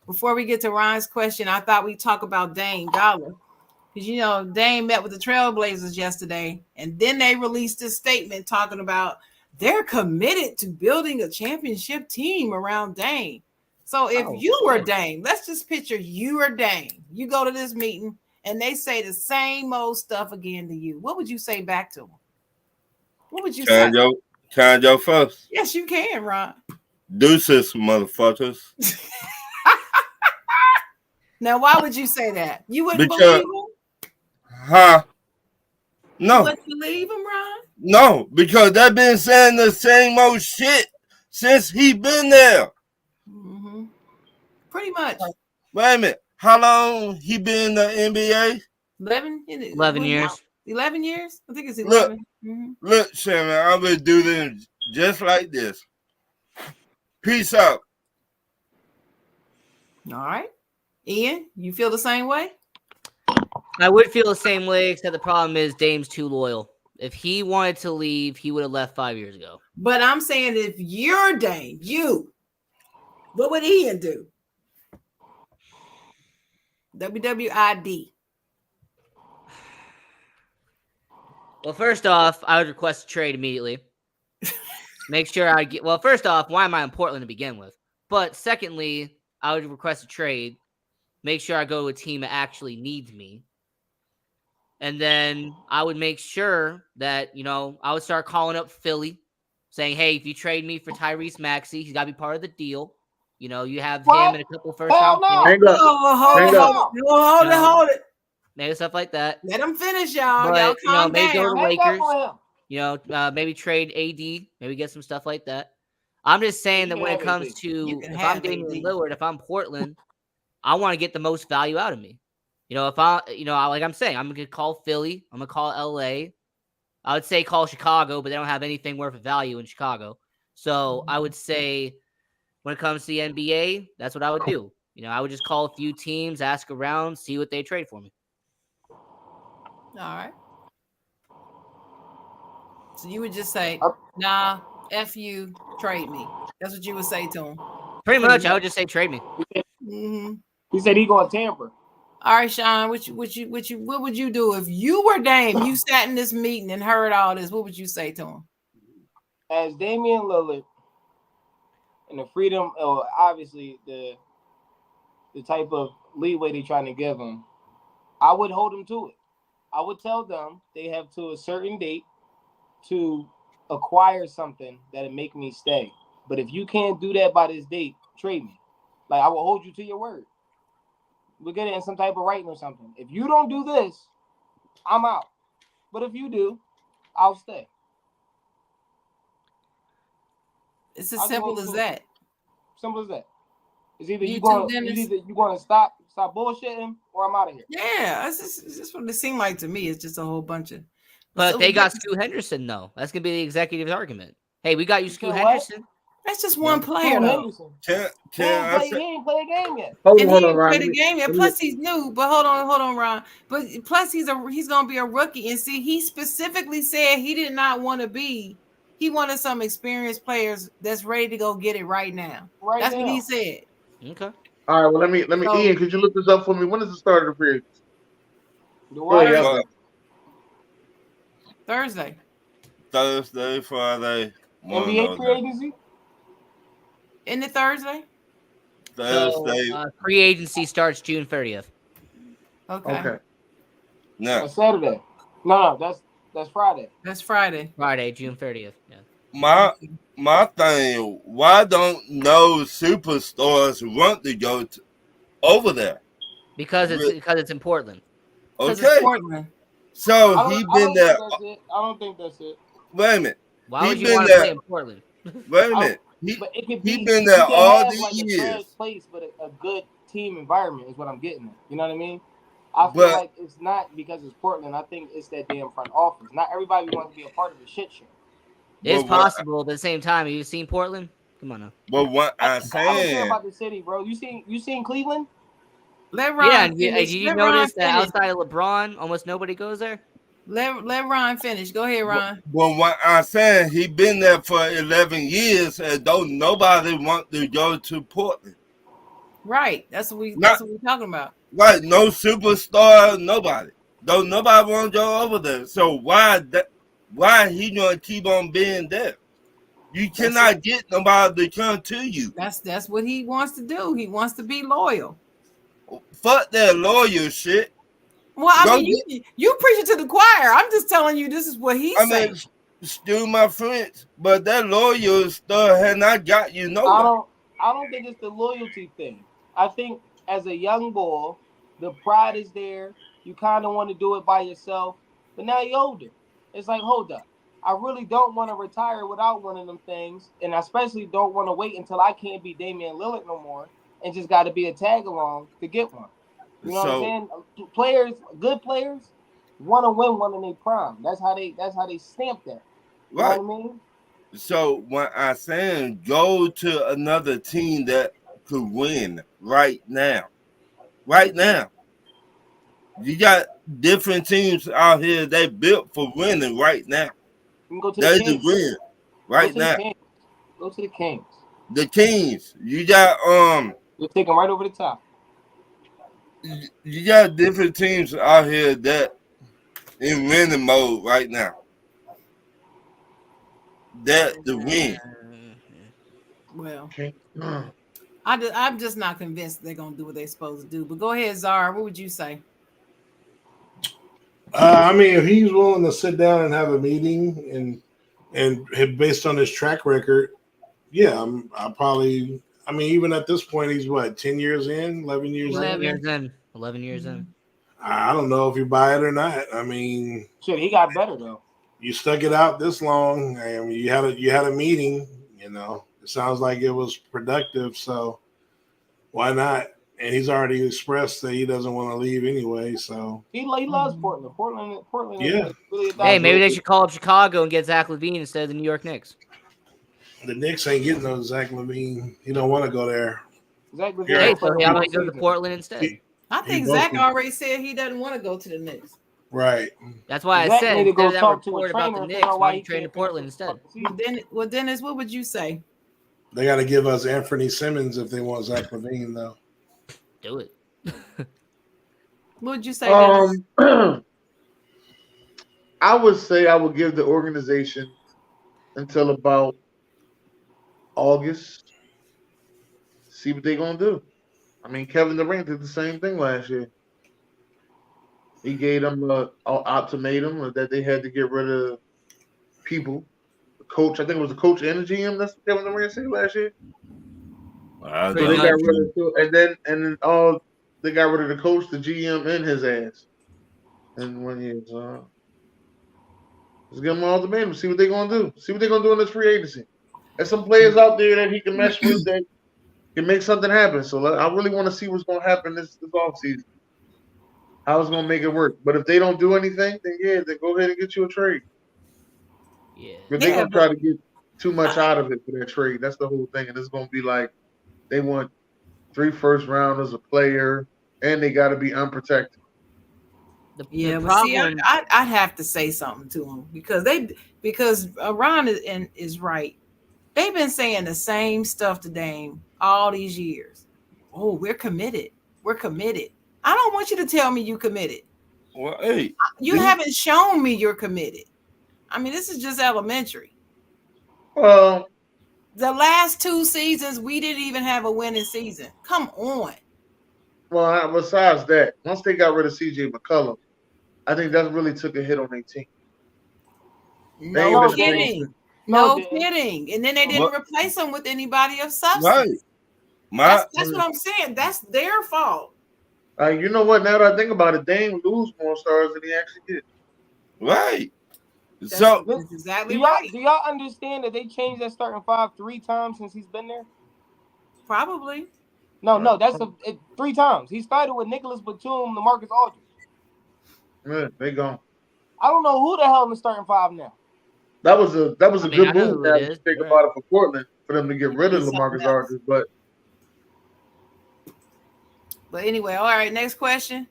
Before we get to Ryan's question, I thought we'd talk about Dame Dollar. Because, Dame met with the Trailblazers yesterday, and then they released this statement talking about they're committed to building a championship team around Dame. So if you were Dame, let's just picture you are Dame. You go to this meeting, and they say the same old stuff again to you. What would you say back to them? What would you say? Can I go first? Yes, you can, Ron. Deuces, motherfuckers. Now, why would you say that? You wouldn't believe him? Huh? No. You wouldn't believe him, Ron? No, because they've been saying the same old shit since he been there. Mm-hmm. Pretty much. Wait a minute. How long he been in the NBA? 11 years. 11 years? I think it's Look, 11. look, Shannon, I will do this just like this. Peace out. All right. Ian, you feel the same way? I would feel the same way, except the problem is Dame's too loyal. If he wanted to leave, he would have left 5 years ago. But I'm saying if you're Dame, what would Ian do? WWID. Well, first off, I would request a trade immediately. Make sure I get. Well, first off, why am I in Portland to begin with? But secondly, I would request a trade. Make sure I go to a team that actually needs me. And then I would make sure that, I would start calling up Philly, saying, hey, if you trade me for Tyrese Maxey, he's got to be part of the deal. You have him and a couple first-round picks. Hold it. Maybe stuff like that. Let him finish, y'all. But, Y'all calm maybe down. go to Lakers. Maybe trade AD. Maybe get some stuff like that. I'm just saying that when it comes to, if I'm Damian Lillard, if I'm Portland, I want to get the most value out of me. If like I'm saying, I'm going to call Philly. I'm going to call LA. I would say call Chicago, but they don't have anything worth of value in Chicago. So I would say when it comes to the NBA, that's what I would do. I would just call a few teams, ask around, see what they trade for me. All right. So you would just say, nah, F you, trade me. That's what you would say to him. Pretty much, I would just say trade me. Mm-hmm. He said he going to Tampa. All right, Sean, what would you do if you were Dame? You sat in this meeting and heard all this. What would you say to him? As Damian Lillard, and the freedom, obviously the type of leeway they're trying to give him, I would hold him to it. I would tell them they have to a certain date to acquire something that'll make me stay. But if you can't do that by this date, trade me. Like, I will hold you to your word. We'll get it in some type of writing or something. If you don't do this, I'm out. But if you do, I'll stay. It's as simple as that. Simple as that. It's either you're going to stop bullshitting, or I'm out of here. Yeah, that's just what it seemed like to me. It's just a whole bunch of. But they got Scoot Henderson, though. That's gonna be the executive's argument. Hey, we got you, Scoot Henderson. That's just one player, though. He ain't play a game yet. Hold on, Ron. Play the game yet. Plus, he's new. But hold on, Ron. But plus, he's gonna be a rookie. And see, he specifically said he did not want to be. He wanted some experienced players that's ready to go get it right now. That's what he said. Okay. All right. Well, let me. Ian, could you look this up for me? When is the start of the period? Thursday, Friday. NBA free agency? Isn't it Thursday? Thursday. So, free agency starts June 30th. Okay. No. That's Saturday. No, that's Friday. That's Friday. Friday, June 30th. Yeah. My thing, why don't no superstars want to go over there? Because it's in Portland. Okay. It's Portland. So he been there. I don't think that's it. Wait a minute. Why would you want to play in Portland? Wait a minute. He been there all these years. A bad place, but a good team environment is what I'm getting at. You know what I mean? I feel like it's not because it's Portland. I think it's that damn front office. Not everybody wants to be a part of the shit show. It's possible, but at the same time, have you seen Portland? Come on now. But what I'm saying, I don't care about the city, bro. You seen Cleveland? Let Ron did you notice that outside of LeBron, almost nobody goes there? Let Ron finish. Go ahead, Ron. Well, what I'm saying, he been there for 11 years, and don't nobody want to go to Portland. Right. That's what we're talking about. Right. No superstar, nobody. Don't nobody want to go over there. So why he gonna keep on being there? You cannot get nobody to come to you. That's what he wants to do. He wants to be loyal. Fuck that loyal shit. Well, I mean, you preach it to the choir. I'm just telling you, this is what he's saying. Still my friends, but that loyal stuff has not got you nowhere. I don't think it's the loyalty thing. I think as a young boy, the pride is there. You kind of want to do it by yourself, but now you're older. It's like, hold up. I really don't want to retire without one of them things, and I especially don't want to wait until I can't be Damian Lillard no more and just got to be a tag along to get one. You know what I'm saying? Players, good players, want to win one in their prime. That's how they stamp that. You know what I mean? So when I saying go to another team that could win right now. You got different teams out here they built for winning right now. You can go to They the Kings. win right now. Go to the Kings. The Kings. You got You'll take them right over the top. You got different teams out here that in winning mode right now. That the win. Well, I'm just not convinced they're gonna do what they're supposed to do. But go ahead, Zara. What would you say? I mean, if he's willing to sit down and have a meeting and based on his track record, yeah, I probably. I mean, even at this point, he's what 10 years in, 11 years in. 11 years in. I don't know if you buy it or not. I mean, shit, he got better though. You stuck it out this long. I mean, you had a meeting. You know, it sounds like it was productive. So why not? And he's already expressed that he doesn't want to leave anyway. So he loves Portland. Portland. Yeah. Really hey, maybe they should call up Chicago and get Zach LaVine instead of the New York Knicks. The Knicks ain't getting no Zach LaVine. He don't want to go there. Zach LaVine. Hey, so he might go to Portland instead. I think Zach already said he doesn't want to go to the Knicks. Right. That's why I said instead of that report about the Knicks, why you train to Portland instead? Well, Dennis, what would you say? They got to give us Anthony Simmons if they want Zach LaVine, though. Do it. What would you say, Dennis? I would say I would give the organization until about August. See what they're going to do. I mean, Kevin Durant did the same thing last year. He gave them an ultimatum that they had to get rid of people. The coach, I think it was the coach and the GM. That's what Kevin Durant said last year. So they got rid of they got rid of the coach, the GM, and his ass. And 1 year, so let's give them an ultimatum. See what they're gonna do. See what they're gonna do in this free agency. There's some players out there that he can mesh with that can make something happen. So I really want to see what's gonna happen this offseason. How it's gonna make it work. But if they don't do anything, then go ahead and get you a trade. Yeah. But they're gonna try to get too much out of it for their trade. That's the whole thing. And it's gonna be like they want 3 first rounders, a player, and they gotta be unprotected. But see, I'd have to say something to them because Ron is right. They've been saying the same stuff to Dame all these years. Oh, we're committed. We're committed. I don't want you to tell me you committed. Well, hey, you haven't shown me you're committed. I mean, this is just elementary. Well, the last 2 seasons, we didn't even have a winning season. Come on. Well, besides that, once they got rid of CJ McCollum, I think that really took a hit on their team. No kidding. No kidding. And then they didn't replace him with anybody of substance. Right. That's what I'm saying. That's their fault. You know what? Now that I think about it, Dame lose more stars than he actually did. Right. That's exactly right. Do y'all understand that they changed that starting 5 3 times since he's been there? Probably. No, that's 3 times. He started with Nicholas Batum, LaMarcus Aldridge. Yeah, they gone. I don't know who the hell in the starting 5 now. That was a good move. Now to think about it for Portland for them to get rid of LaMarcus Aldridge, But anyway, all right. Next question.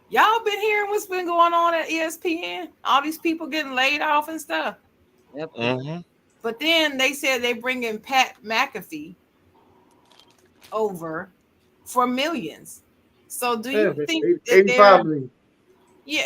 Y'all been hearing what's been going on at ESPN? All these people getting laid off and stuff. Yep. Mm-hmm. But then they said they bring in Pat McAfee over for millions. So do you think that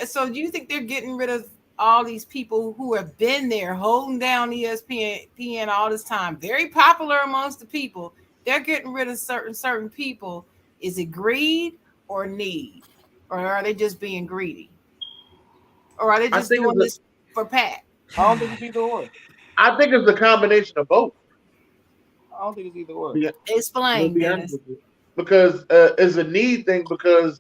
so do you think they're getting rid of all these people who have been there holding down ESPN all this time? Very popular amongst the people. They're getting rid of certain people. Is it greed or need? Or are they just being greedy? Or are they just doing this for Pat? I don't think it's either or. I think it's a combination of both. I don't think it's either or. Explain, Dennis. Because it's a need thing because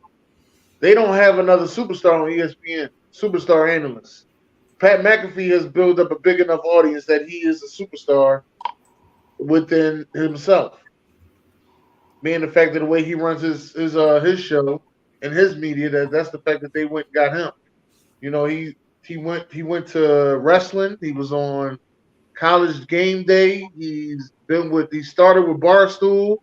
they don't have another superstar on ESPN, superstar analyst. Pat McAfee has built up a big enough audience that he is a superstar within himself. Being the fact of the way he runs his show in his media. That's the fact that they went and got him. You know, he went to wrestling. He was on College Game Day. He started with Barstool.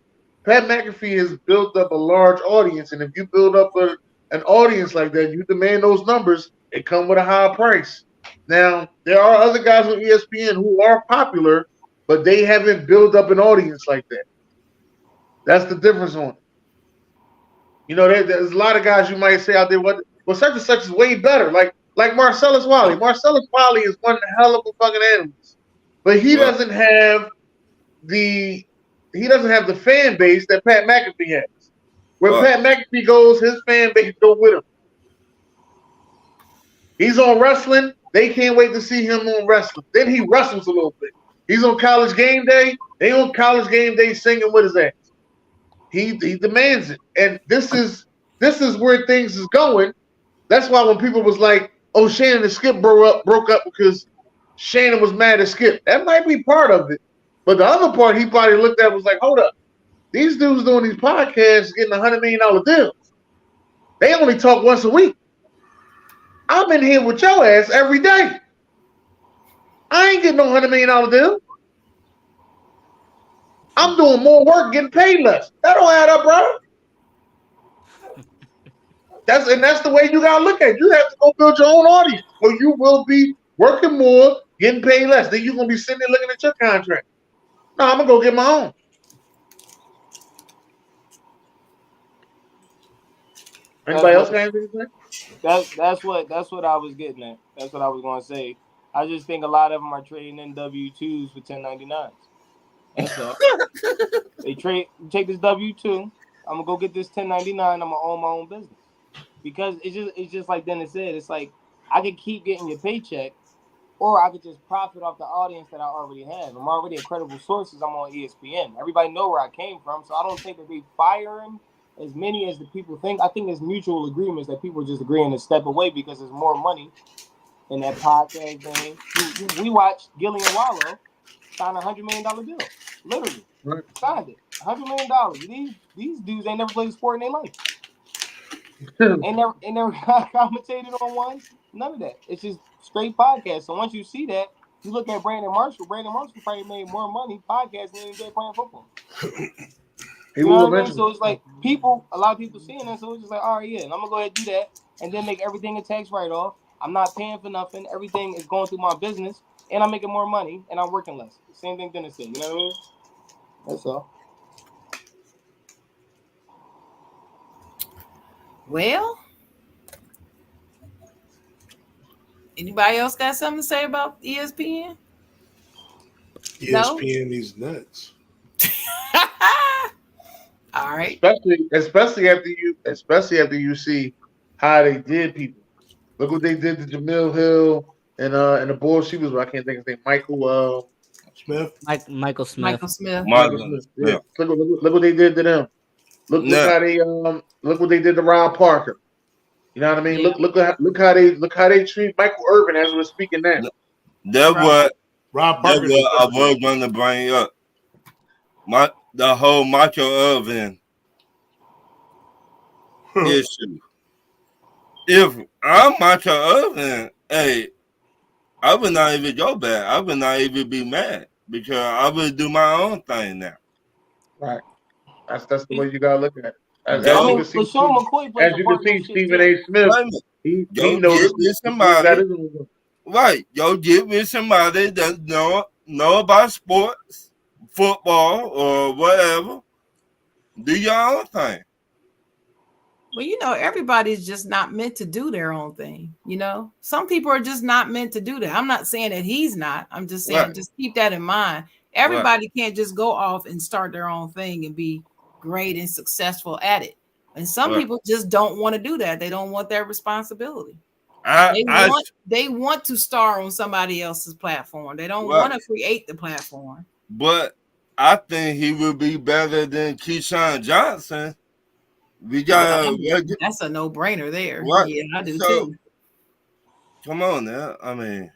Pat McAfee has built up a large audience, and if you build up an audience like that, you demand those numbers. It come with a high price. Now there are other guys on ESPN who are popular, but they haven't built up an audience like that. That's the difference on it. You know, there's a lot of guys you might say out there, well, such and such is way better. Like Marcellus Wiley. Marcellus Wiley is one hell of a fucking animal, but he doesn't have the fan base that Pat McAfee has. Where Pat McAfee goes, his fan base go with him. He's on wrestling. They can't wait to see him on wrestling. Then he wrestles a little bit. He's on College Game Day. They on College Game Day singing with his ass. He demands it, and this is where things is going. That's why when people was like, "Oh, Shannon and Skip broke up because Shannon was mad at Skip," that might be part of it. But the other part he probably looked at was like, hold up. These dudes doing these podcasts getting $100 million deals. They only talk once a week. I'm in here with your ass every day. I ain't getting no $100 million deal. I'm doing more work, getting paid less. That don't add up, bro. That's the way you gotta look at it. You have to go build your own audience, or you will be working more, getting paid less. Then you're gonna be sitting there looking at your contract. No, I'm gonna go get my own. Anybody else got anything to say? That's what I was getting at. That's what I was gonna say. I just think a lot of them are trading in W-2s for 1099s. That's all. They take this W-2. I'm gonna go get this 1099. I'm gonna own my own business because it's just like Dennis said. It's like I could keep getting your paycheck, or I could just profit off the audience that I already have. I'm already a credible sources. I'm on ESPN. Everybody know where I came from, so I don't think that they firing as many as the people think. I think there's mutual agreements that people are just agreeing to step away because there's more money in that podcast thing. We watched Gillian Wallow sign a $100 million deal. Literally. Right. Signed it. $100 million. These dudes ain't never played a sport in their life. ain't never commentated on one. None of that. It's just straight podcast. So once you see that, you look at Brandon Marshall. Brandon Marshall probably made more money podcasting than he did playing football. You know what I mean? So it's like a lot of people seeing that. So it's just like, all right, yeah, and I'm gonna go ahead and do that, and then make everything a tax write-off. I'm not paying for nothing. Everything is going through my business, and I'm making more money, and I'm working less. Same thing Dennis said. You know what I mean? That's all. Well, anybody else got something to say about ESPN? ESPN these nuts. All right. Especially after you see how they did people. Look what they did to Jamil Hill and the boy she was. I can't think of his name. Michael Smith. Michael Smith. Michael Smith. Yeah. Look what they did to them. Look what they did to Rob Parker. You know what I mean? Yeah. Look how they treat Michael Irvin as we're speaking now. Rob Parker. I was going to bring up the whole Michael Irvin issue. If I'm Michael Irvin, hey, I would not even go back. I would not even be mad because I would do my own thing now. Right. That's the way you gotta look at it. As you can see, Stephen A. Smith, he knows somebody. Right. Yo, get with somebody that know about sports, football, or whatever. Do your own thing. Well, everybody's just not meant to do their own thing. Some people are just not meant to do that. I'm not saying that he's not. I'm just saying just keep that in mind. Everybody can't just go off and start their own thing and be great and successful at it. And some people just don't want to do that. They don't want that responsibility. They want to star on somebody else's platform. They don't want to create the platform. But I think he would be better than Keyshawn Johnson. That's a no-brainer there. Right. Yeah, I do too. Come on now. I mean,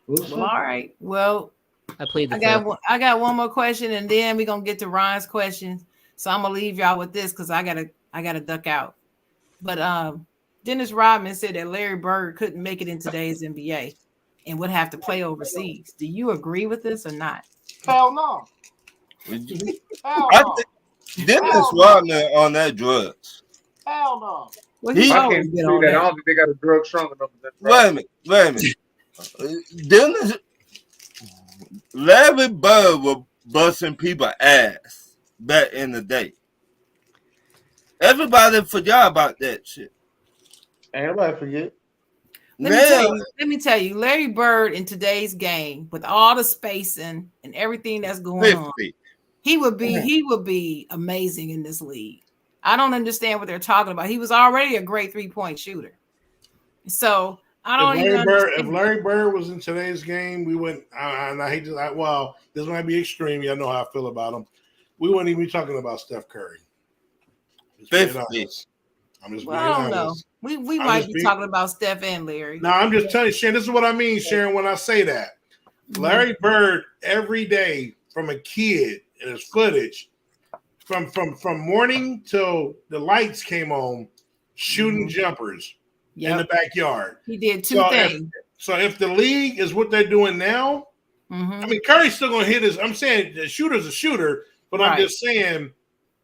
well, all right. Well, I got one more question, and then we're gonna get to Ryan's questions. So I'm gonna leave y'all with this because I gotta duck out. But Dennis Rodman said that Larry Bird couldn't make it in today's NBA and would have to play overseas. Do you agree with this or not? Hell no. Hell I no. think Dennis Rodman on that drugs. Hell no. Well, He- he I always can't been see on that. I that. don't think they got a drug strong enough. Wait a minute. Dennis, Larry Bird was busting people ass back in the day. Everybody forgot about that shit. Ain't nobody forget. Let me tell you, Larry Bird in today's game with all the spacing and everything that's going on, he would be amazing in this league. I don't understand what they're talking about. He was already a great 3-point shooter. So I don't even understand. If Larry Bird was in today's game, we wouldn't. And I hate to. Well, this might be extreme. Y'all know how I feel about him. We wouldn't even be talking about Steph Curry. I'm just being I don't honest. know. We might be talking about Steph and Larry. No, I'm just telling you, Sharon. This is what I mean, Sharon, when I say that. Larry Bird every day from a kid in his footage, from morning till the lights came on, shooting jumpers in the backyard. He did two things. So if the league is what they're doing now, I mean, Curry's still gonna hit his. I'm saying the shooter's a shooter, but I'm just saying,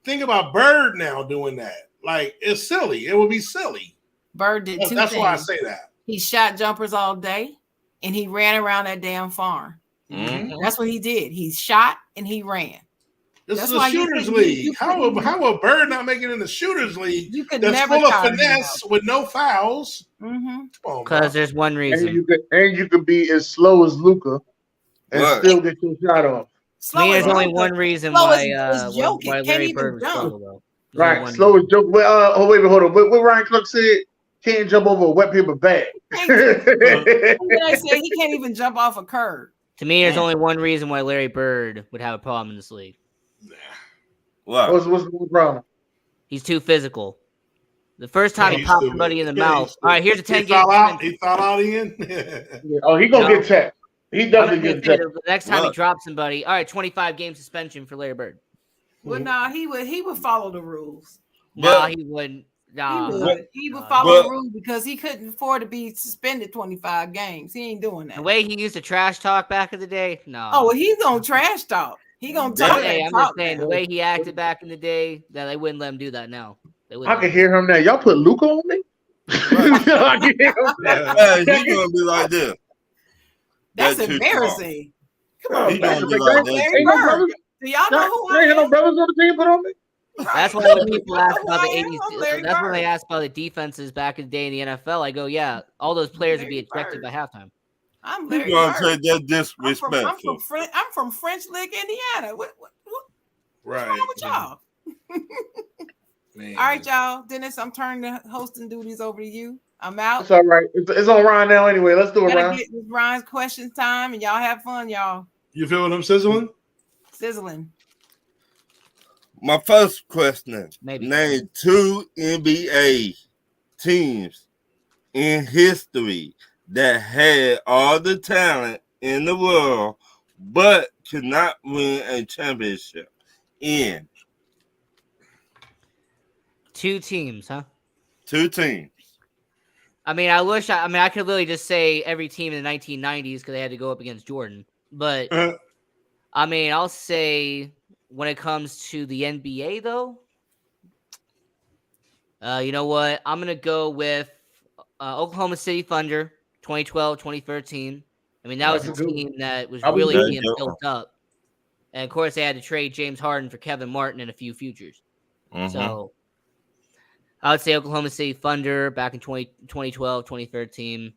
think about Bird now doing that. Like, it's silly. It would be silly. Bird did two things. That's why I say that. He shot jumpers all day, and he ran around that damn farm. That's what he did. He shot and he ran. This is a shooters league. How a Bird not making it in the shooters league? You could that's never full of finesse with no fouls. Because there's one reason. And you could be as slow as Luka and still get your shot off. To me, there's only one reason why Larry Bird was slow, though. Right, slow as joke. Well, wait, hold on. What Ryan Clark said, can't jump over a wet paper bag. I say he can't even jump off a curb. To me, there's only one reason why Larry Bird would have a problem in this league. What? What's the problem? He's too physical. The first time he popped somebody in the mouth. All right, here's a 10-game. He thought out in. Oh, he gonna get checked. He definitely get checked. The next time he drops somebody, all right, 25-game suspension for Larry Bird. Well, he would follow the rules. No, he wouldn't. No. He would follow the rules because he couldn't afford to be suspended 25 games. He ain't doing that. The way he used to trash talk back in the day, no. Oh, well, he's gonna trash talk. He gonna talk. I'm just saying the way he acted back in the day, that they wouldn't let him do that now. I can hear him now. Y'all put Luka on me? I can hear him. He's gonna be like this. That's embarrassing. Come on, he's gonna be like this. Do y'all know who I am? no brothers on the team put on me? That's why when people ask about the 80s, that's when they ask about the defenses back in the day in the NFL. I go, yeah, all those players would be ejected by halftime. I'm Larry You're gonna Bird. say that disrespectful. I'm from French Lick, Indiana. What's wrong with y'all? All right, y'all. Dennis, I'm turning the hosting duties over to you. I'm out. It's all right. It's on Ryan now anyway. Let's do it, Ryan. Get Ryan's question time, and y'all have fun, y'all. You feel what I'm sizzling? Sizzling. My first question: name 2 NBA teams in history that had all the talent in the world but could not win a championship. In 2 teams, huh? 2 teams. I mean, I could literally just say every team in the 1990s because they had to go up against Jordan. But I mean, I'll say when it comes to the NBA, though, you know what? I'm going to go with Oklahoma City Thunder, 2012, 2013. I mean, that was a team that was really being built up. And, of course, they had to trade James Harden for Kevin Martin and a few futures. So I would say Oklahoma City Thunder back in 2012, 2013.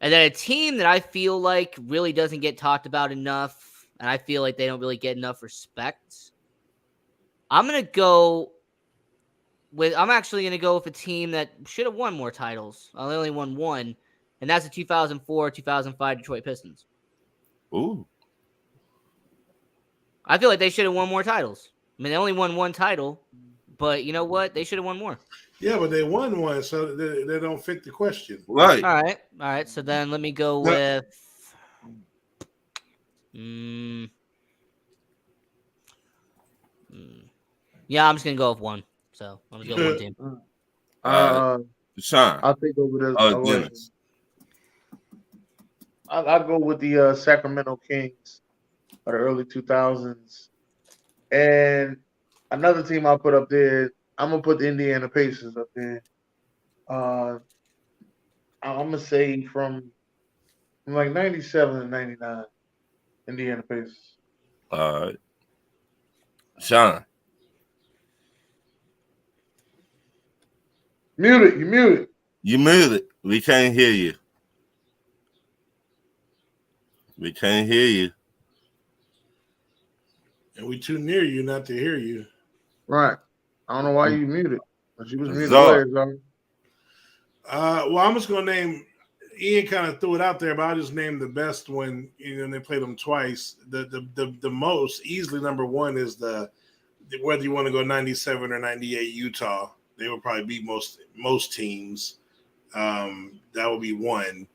And then a team that I feel like really doesn't get talked about enough, and I feel like they don't really get enough respect. I'm actually going to go with a team that should have won more titles. They only won 1, and that's the 2004-2005 Detroit Pistons. Ooh. I feel like they should have won more titles. I mean, they only won 1 title, but you know what? They should have won more. Yeah, but they won 1, so they don't fit the question. Right. All right. So then let me go with. Yeah, I'm just gonna go with one. So I'm just going with one team. Sean. I'll take over this. Oh, Dennis. I'll go with the Sacramento Kings of the early 2000s. And another team I'll put up there, I'm going to put the Indiana Pacers up there. I'm going to say from like 97 to 99, Indiana Pacers. All right. Sean. Mute it. You mute it. You muted. We can't hear you. We can't hear you. And we too near you not to hear you. Right. I don't know why you muted, but you was muted. Well, I'm just going to name – Ian kind of threw it out there, but I'll just name the best one. They played them twice. The most easily number one is whether you want to go 97 or 98 Utah. They will probably beat most teams. That would be one.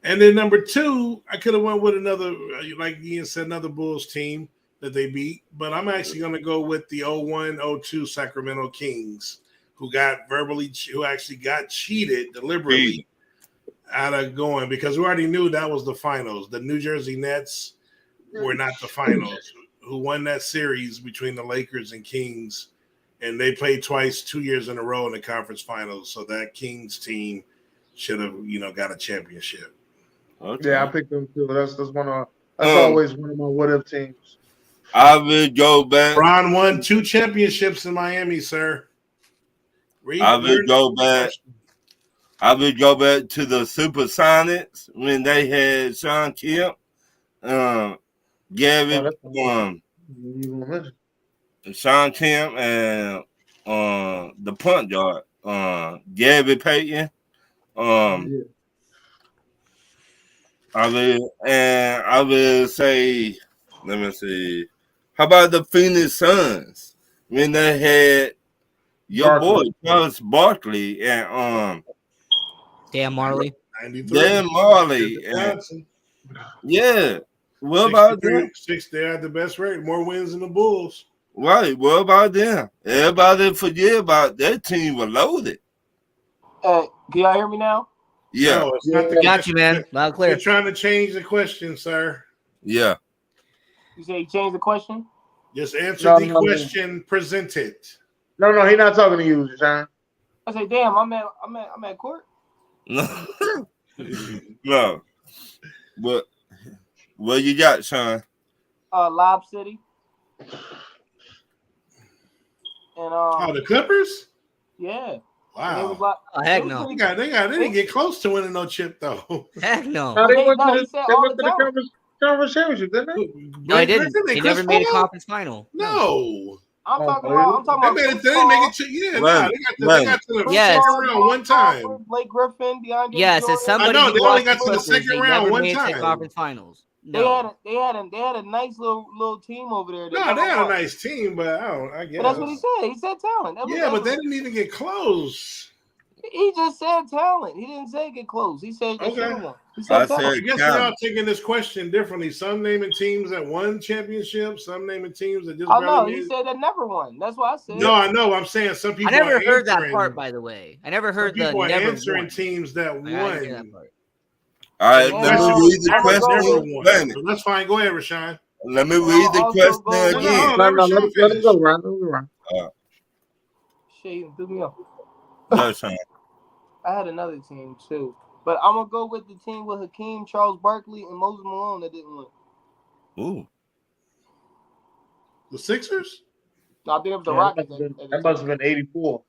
And then number two, I could have went with another, like Ian said, another Bulls team that they beat. But I'm actually going to go with the 01-02 Sacramento Kings, who actually got cheated deliberately out of going, because we already knew that was the finals. The New Jersey Nets were not the finals. Who won that series between the Lakers and Kings, and they played twice, 2 years in a row in the conference finals. So that Kings team should have, got a championship. Okay. Yeah, I picked them too. That's always one of my what if teams. I will go back. Ron won 2 championships in Miami, sir. I will go back to the Supersonics when they had Sean Kemp, Gary, Sean Kemp, and the punt guard, Gary Payton. I will say, let me see. How about the Phoenix Suns when they had your boy Charles Barkley and Dan Marley. Dan Marley. Yeah. What about them? They had the best rate, more wins than the Bulls. Right. What about them? Everybody forget about that team was loaded. Can y'all hear me now? Yeah. No, it's not the Got you, man. Loud clear. They're trying to change the question, sir. Yeah. You say you changed the question? Just answer the question presented. No, he's not talking to you, Sean. I say, damn, I'm at court. No. But what you got, Sean? Lob City. And the Clippers? Yeah. Wow. Heck no. They didn't get close to winning no chip though. Heck no. They went to the conference championship, didn't they? No, they didn't. They never made a conference final. No. I'm talking about. They make it to they got to the second round one time. Blake Griffin, DeAndre. Yes, as somebody they who only watched got to the second round one time. Conference finals. No. They had a nice little team over there. They had a nice team, but I guess. But that's what he said. He said talent. But they didn't even get close. He just said talent. He didn't say get close. He said okay. I guess we're all taking this question differently. Some naming teams that won championships, some naming teams that just. Oh no, he said that never won. That's what I said. No, I know. I'm saying some people. I never heard that part, by the way. I never heard the people never answering won. teams that won. All right, let me read the question. That's fine. Go ahead, Rashawn. Let me read the question again. Let it go, Ron. Shit, you threw me off. No, Sean. I had another team too, but I'm gonna go with the team with Hakeem, Charles Barkley, and Moses Malone that didn't win. Ooh. The Sixers? No, I think it was the Rockets. That must have been 84.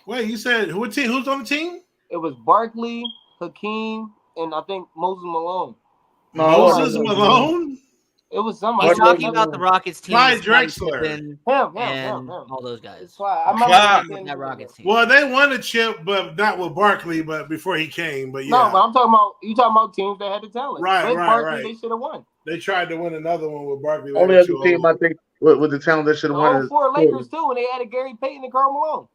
Wait, you said who's on the team? It was Barkley, Hakeem, and I think Moses Malone. Moses Malone? It was somebody. He's talking about the Rockets team. Clyde Drexler. Him. All those guys. I remember that Rockets team. Well, they won a chip, but not with Barkley, but before he came. But yeah. No, but I'm talking about teams that had the talent. Right. Barkley, they should have won. They tried to win another one with Barkley. Only other team I think with the talent that should have won. 4 Lakers too, and they added Gary Payton and Karl Malone.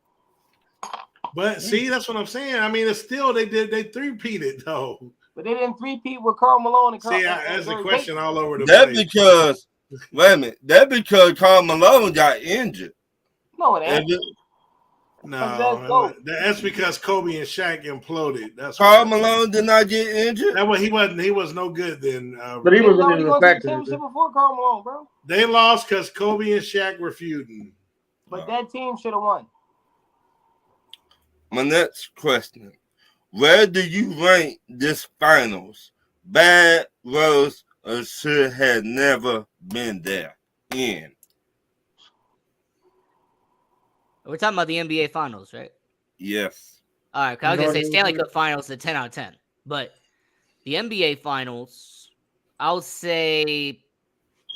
But see, that's what I'm saying. I mean, it's still they three-peated though. But they didn't three-peat with Karl Malone and See, that's the question all over the place. That's because Karl Malone got injured. No, it ain't. No, that's because Kobe and Shaq imploded. That's Karl Malone did not get injured. That was he wasn't. He was no good then. But he wasn't already in the going to the factory. championship before Karl Malone, bro. They lost because Kobe and Shaq were feuding. But that team should have won. My next question: where do you rank this finals? Bad, worse, or should have never been there? In. We're talking about the NBA Finals, right? Yes. All right. I was going to say Stanley Cup Finals is a 10 out of 10. But the NBA Finals, I'll say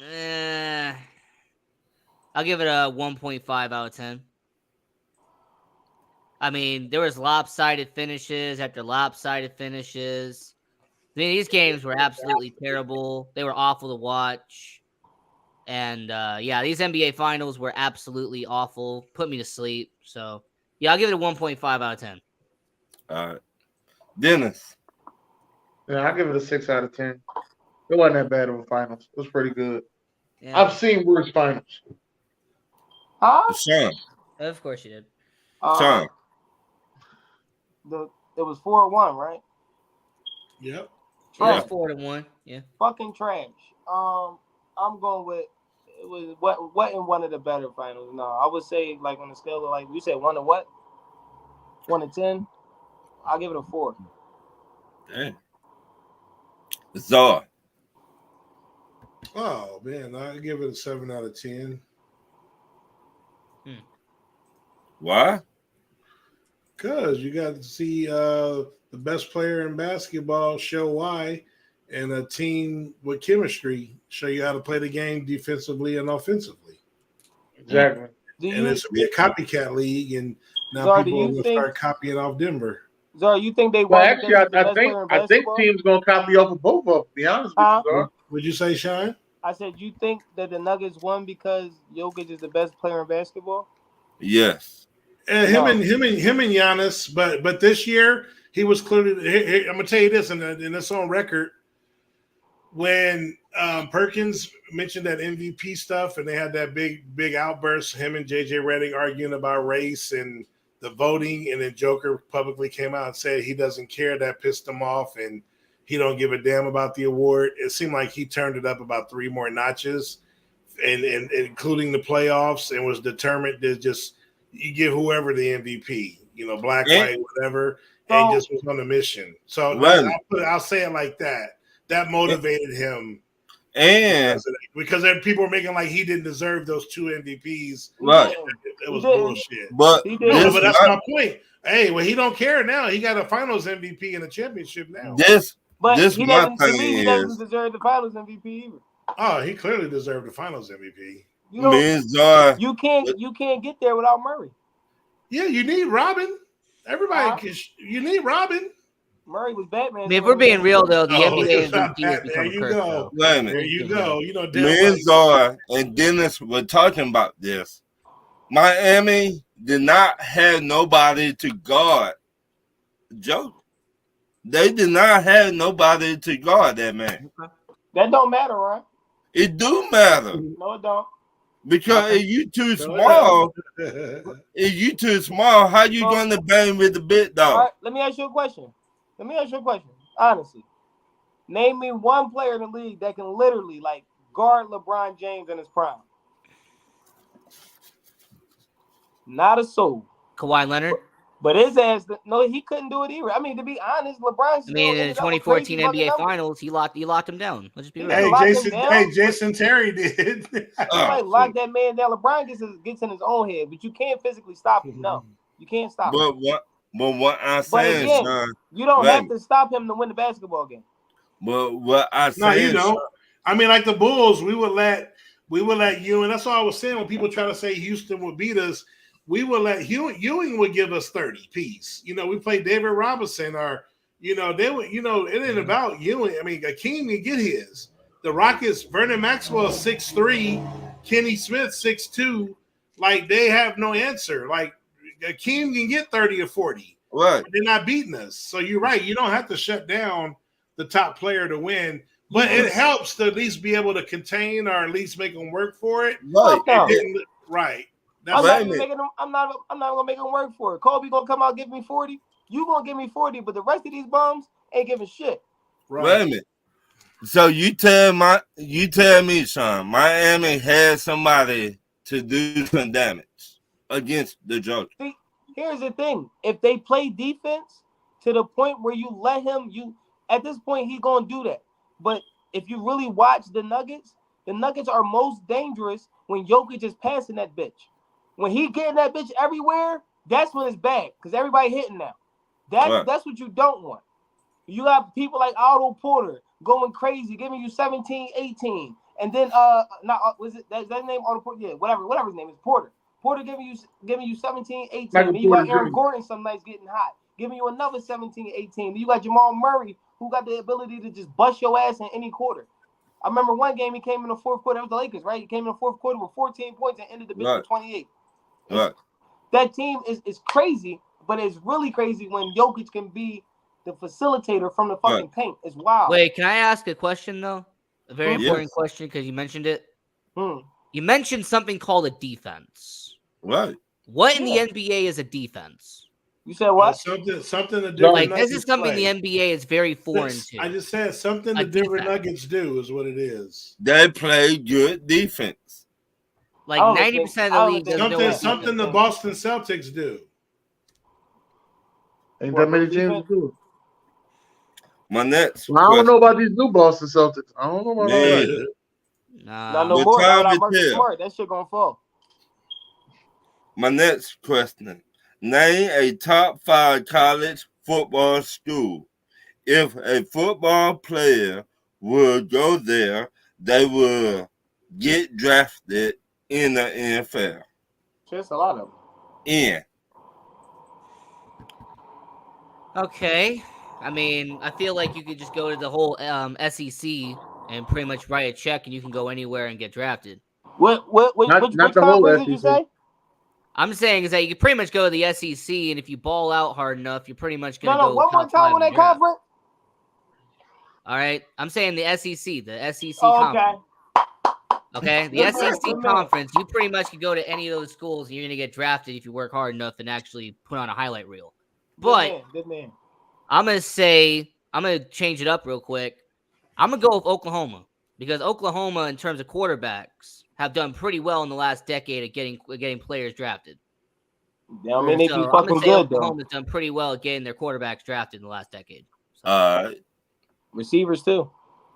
I'll give it a 1.5 out of 10. I mean, there was lopsided finishes after lopsided finishes. I mean, these games were absolutely terrible. They were awful to watch. And, these NBA Finals were absolutely awful. Put me to sleep. So, I'll give it a 1.5 out of 10. All right. Dennis. Yeah, I'll give it a 6 out of 10. It wasn't that bad of a finals. It was pretty good. Yeah. I've seen worse finals. Huh? Sean. Of course you did. Sean. It was 4-1, right? Yep. Trash. 4-1. Yeah. Fucking trash. I'm going with it was what in one of the better finals. No, I would say like on the scale of like you said 1 to what? 1 to 10. I'll give it a 4. Damn. Czar. Oh man, I give it a 7 out of 10. Why? Because you got to see the best player in basketball show why, and a team with chemistry show you how to play the game defensively and offensively. Exactly. And this will be a copycat league, and now Zara, people will start copying off Denver. Zara, you think they Well, won? actually, I think teams gonna copy off of both of them. To be honest with you, Zara. Would you say, Sean? I said you think that the Nuggets won because Jokic is the best player in basketball? Yes. Him and Giannis, but this year he was clearly. I'm gonna tell you this, and it's on record. When Perkins mentioned that MVP stuff, and they had that big outburst, him and JJ Redick arguing about race and the voting, and then Joker publicly came out and said he doesn't care. That pissed him off, and he don't give a damn about the award. It seemed like he turned it up about 3 more notches, and including the playoffs, and was determined to just you give whoever the MVP, black, white, whatever, and just was on a mission. So I'll say it like that. That motivated him, and because people were making like he didn't deserve those 2 MVPs. Right. It was bullshit. But that's my point. Hey, well, he don't care now. He got a Finals MVP and a championship now. He doesn't deserve the Finals MVP either. Oh, he clearly deserved the Finals MVP. You can't get there without Murray. Yeah, you need Robin. Everybody, you need Robin. Murray was Batman. I mean, if we're being real, though, the NBA MVP has become there you go. There you go. Me and Czar and Dennis were talking about this. Miami did not have nobody to guard Joe. They did not have nobody to guard that man. That don't matter, right? It do matter. No, it don't. Because if you too small, how you going to bang with the big dog? All right, let me ask you a question. Honestly, name me one player in the league that can literally guard LeBron James in his prime. Not a soul. Kawhi Leonard. But his ass, no, he couldn't do it either. I mean, to be honest, LeBron. I mean, in the 2014 NBA Finals, he locked him down. Let's just be real. Jason Terry did. Lock that man down. LeBron gets in his own head, but you can't physically stop him. No, you can't stop him. But what I'm saying, again, son, you don't have to stop him to win the basketball game. But what I say, I mean, like the Bulls, we would let you, and that's all I was saying when people try to say Houston would beat us. We would let Ewing would give us 30 piece. We played David Robinson, or they would. It ain't about Ewing. I mean, Akeem can get his. The Rockets, Vernon Maxwell 6'3", Kenny Smith 6'2". Like they have no answer. Like Akeem can get 30 or 40. Right. They're not beating us. So you're right. You don't have to shut down the top player to win, but it helps to at least be able to contain or at least make them work for it. Right. Right. I'm not even making them. I'm not gonna make them work for it. Kobe gonna come out and give me 40. You gonna give me 40, but the rest of these bums ain't giving shit. Right. Wait a minute. So you tell me, Sean, Miami had somebody to do some damage against the Joker. See, here's the thing: if they play defense to the point where you let him, at this point he's gonna do that. But if you really watch the Nuggets are most dangerous when Jokic is passing that bitch. When he getting that bitch everywhere, that's when it's bad because everybody hitting now. That's what you don't want. You got people like Otto Porter going crazy, giving you 17, 18. And then was it that name Otto Porter? Yeah, whatever his name is, Porter. Porter giving you 17, 18. Michael Then you got Porter Aaron Jr. Gordon some nights getting hot, giving you another 17, 18. Then you got Jamal Murray, who got the ability to just bust your ass in any quarter. I remember one game he came in the fourth quarter. It was the Lakers, right? He came in the fourth quarter with 14 points and ended the bitch with 28. Right. That team is crazy, but it's really crazy when Jokic can be the facilitator from the fucking paint. It's wild. Wait, can I ask a question though? A very important question because you mentioned it. You mentioned something called a defense. Right. What in the NBA is a defense? You said what? Something the different this is something play. the NBA is very foreign to. I just said something the different Nuggets do is what it is. They play good defense. Like 90% of the league doesn't know something the Boston Celtics do. Ain't that many teams do it? My next I don't know about these new Boston Celtics. I don't know about that. Not no more. Not Marcus Smart. That shit gonna fall. My next question. Name a top 5 college football school. If a football player would go there, they will get drafted in the NFL. Just a lot of them. Okay. I mean, I feel like you could just go to the whole SEC and pretty much write a check and you can go anywhere and get drafted. Which conference did you say? I'm saying is that you can pretty much go to the SEC, and if you ball out hard enough, you're pretty much going to go. One more time on that conference. All right, I'm saying the SEC, conference. Okay, the SEC conference. You pretty much can go to any of those schools, and you're going to get drafted if you work hard enough and actually put on a highlight reel. But good man. I'm going to change it up real quick. I'm going to go with Oklahoma because Oklahoma, in terms of quarterbacks, have done pretty well in the last decade at getting players drafted. Yeah, I mean, they be fucking good, Oklahoma's done pretty well at getting their quarterbacks drafted in the last decade. So. Receivers, too.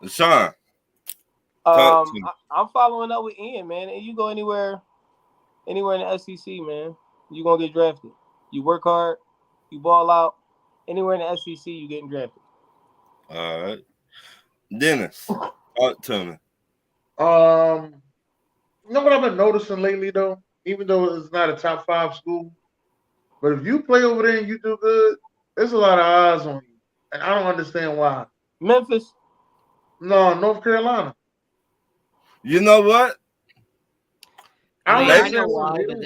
Sean. I'm following up with Ian, man. And you go anywhere in the SEC, man, you're going to get drafted. You work hard, you ball out. Anywhere in the SEC, you getting drafted. All right. Dennis, talk to me. You know what I've been noticing lately, though? Even though it's not a top 5 school, but if you play over there and you do good, there's a lot of eyes on you. And I don't understand why. Memphis? No, North Carolina. You know what? I know why, but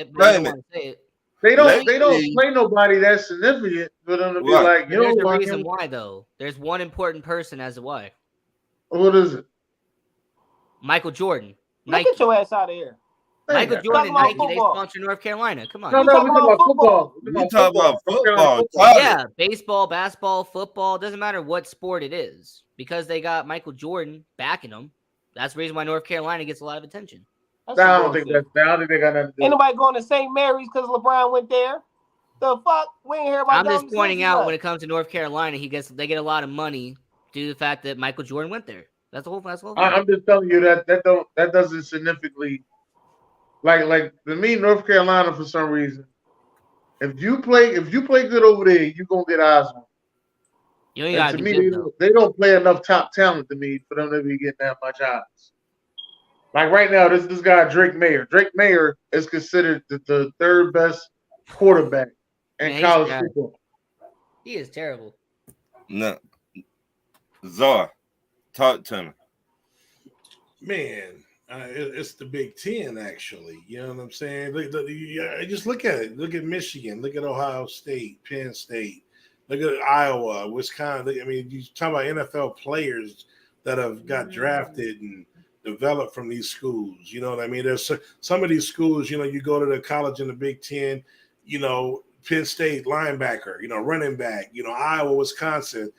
they don't play nobody that's significant for them to be like, there's a reason why, though. There's one important person as to why. What is it? Michael Jordan. Nike. Get your ass out of here. Michael Jordan and Nike, they sponsor North Carolina. Come on. No, we talking about football. We talk about football. Yeah, baseball, basketball, football. Doesn't matter what sport it is. Because they got Michael Jordan backing them. That's the reason why North Carolina gets a lot of attention. I don't think they got nothing to do. Ain't nobody going to St. Mary's because LeBron went there. The fuck? We ain't hear about I'm just pointing out when it comes to North Carolina, they get a lot of money due to the fact that Michael Jordan went there. That's the whole thing. I'm just telling you that doesn't significantly like to me, North Carolina, for some reason. If you play good over there, you're gonna get eyes on. To me, they don't play enough top talent to me for them to be getting that much eyes. Like right now, this guy Drake Mayer. Drake Mayer is considered the third best quarterback in college football. He is terrible. No, Czar, talk to me. Man, it's the Big Ten, actually. You know what I'm saying? Just look at it. Look at Michigan. Look at Ohio State, Penn State. Look at Iowa, Wisconsin. I mean, you talk about NFL players that have got drafted, and develop from these schools. You know what I mean? There's some of these schools, you go to the college in the Big Ten, Penn State linebacker, running back, Iowa, Wisconsin,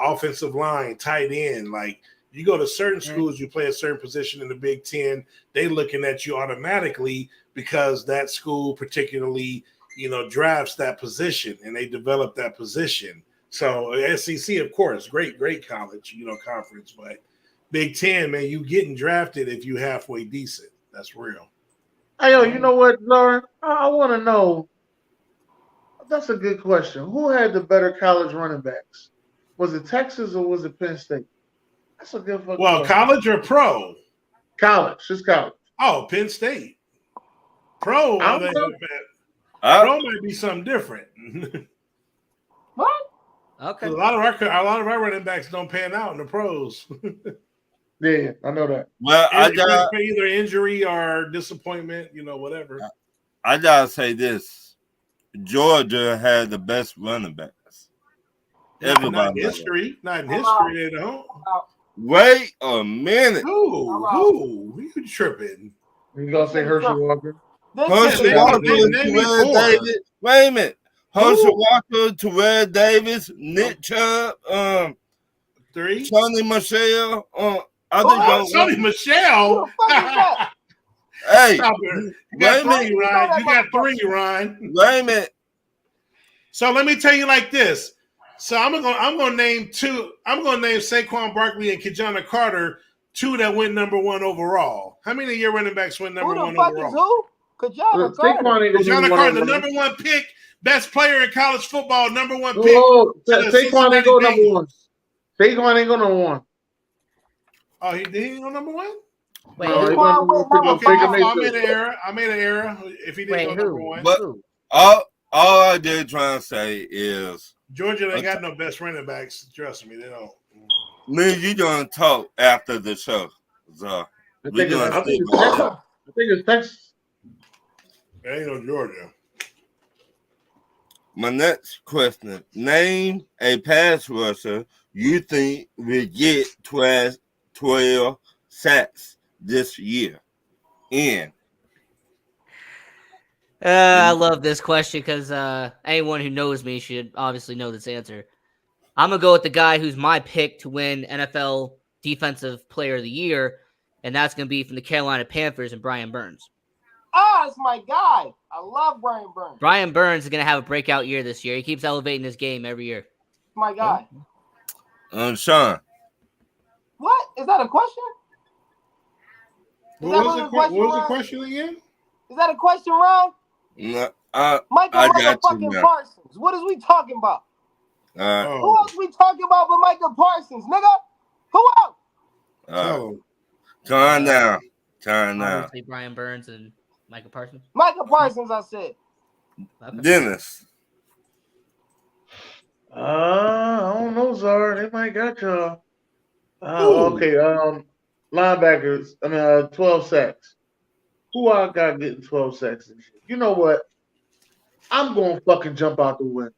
offensive line, tight end. Like, you go to certain schools, you play a certain position in the Big Ten, they looking at you automatically because that school particularly, drafts that position and they develop that position. So SEC, of course, great college, conference, but Big Ten, man, you getting drafted if you halfway decent. That's real. Hey, yo, you know what, Lauren? I want to know. That's a good question. Who had the better college running backs? Was it Texas or was it Penn State? That's a good fucking question. College or pro? College. Just college. Oh, Penn State. Pro. Pro might be something different. What? Okay. A lot of our running backs don't pan out in the pros. Yeah, I know that. Well, I got either injury or disappointment, whatever. I gotta say this: Georgia had the best running backs. Everybody, not in history, they don't. Wait a minute. Who? You tripping? You gonna say Herschel Walker? Herschel Walker, Davis. Wait a minute. Herschel Walker, Terrell Davis, Nick Chubb, Sonny Michel. Sonny Michel. Hey, you got three, Ryan. You got three, Ryan. Wait a minute. So let me tell you like this. So I'm gonna name two. I'm gonna name Saquon Barkley and Kajana Carter, two that went number one overall. How many of your running backs went number one overall? Who the fuck is who? Kajana Carter. Kajana Carter, the number one pick, best player in college football, number one pick. Saquon ain't go number one. Saquon ain't go number one. Oh, he didn't go number one? Wait, okay, I made an error. If he didn't go number one. But all I did trying to say is Georgia ain't got no best running backs. Trust me, they don't. Me, you gonna talk after the show. So I think it's Texas. There ain't no Georgia. My next question: name a pass rusher you think will get 12 sacks this year. I love this question because anyone who knows me should obviously know this answer. I'm going to go with the guy who's my pick to win NFL Defensive Player of the Year, and that's going to be from the Carolina Panthers and Brian Burns. Ah, it's my guy. I love Brian Burns. Brian Burns is going to have a breakout year this year. He keeps elevating his game every year. My guy. Sean. What? Is that a question? What was the question again? Is that a question, Ron? No, Michael I got motherfucking Parsons. What is we talking about? Who else we talking about but Michael Parsons, nigga? Who else? Turn down. Obviously, Brian Burns and Michael Parsons. Michael Parsons, I said. Okay. Dennis. I don't know, Zara. They might got y'all. Okay. Linebackers. 12 sacks. Who I got getting 12 sacks this year? You know what? I'm going to fucking jump out the window.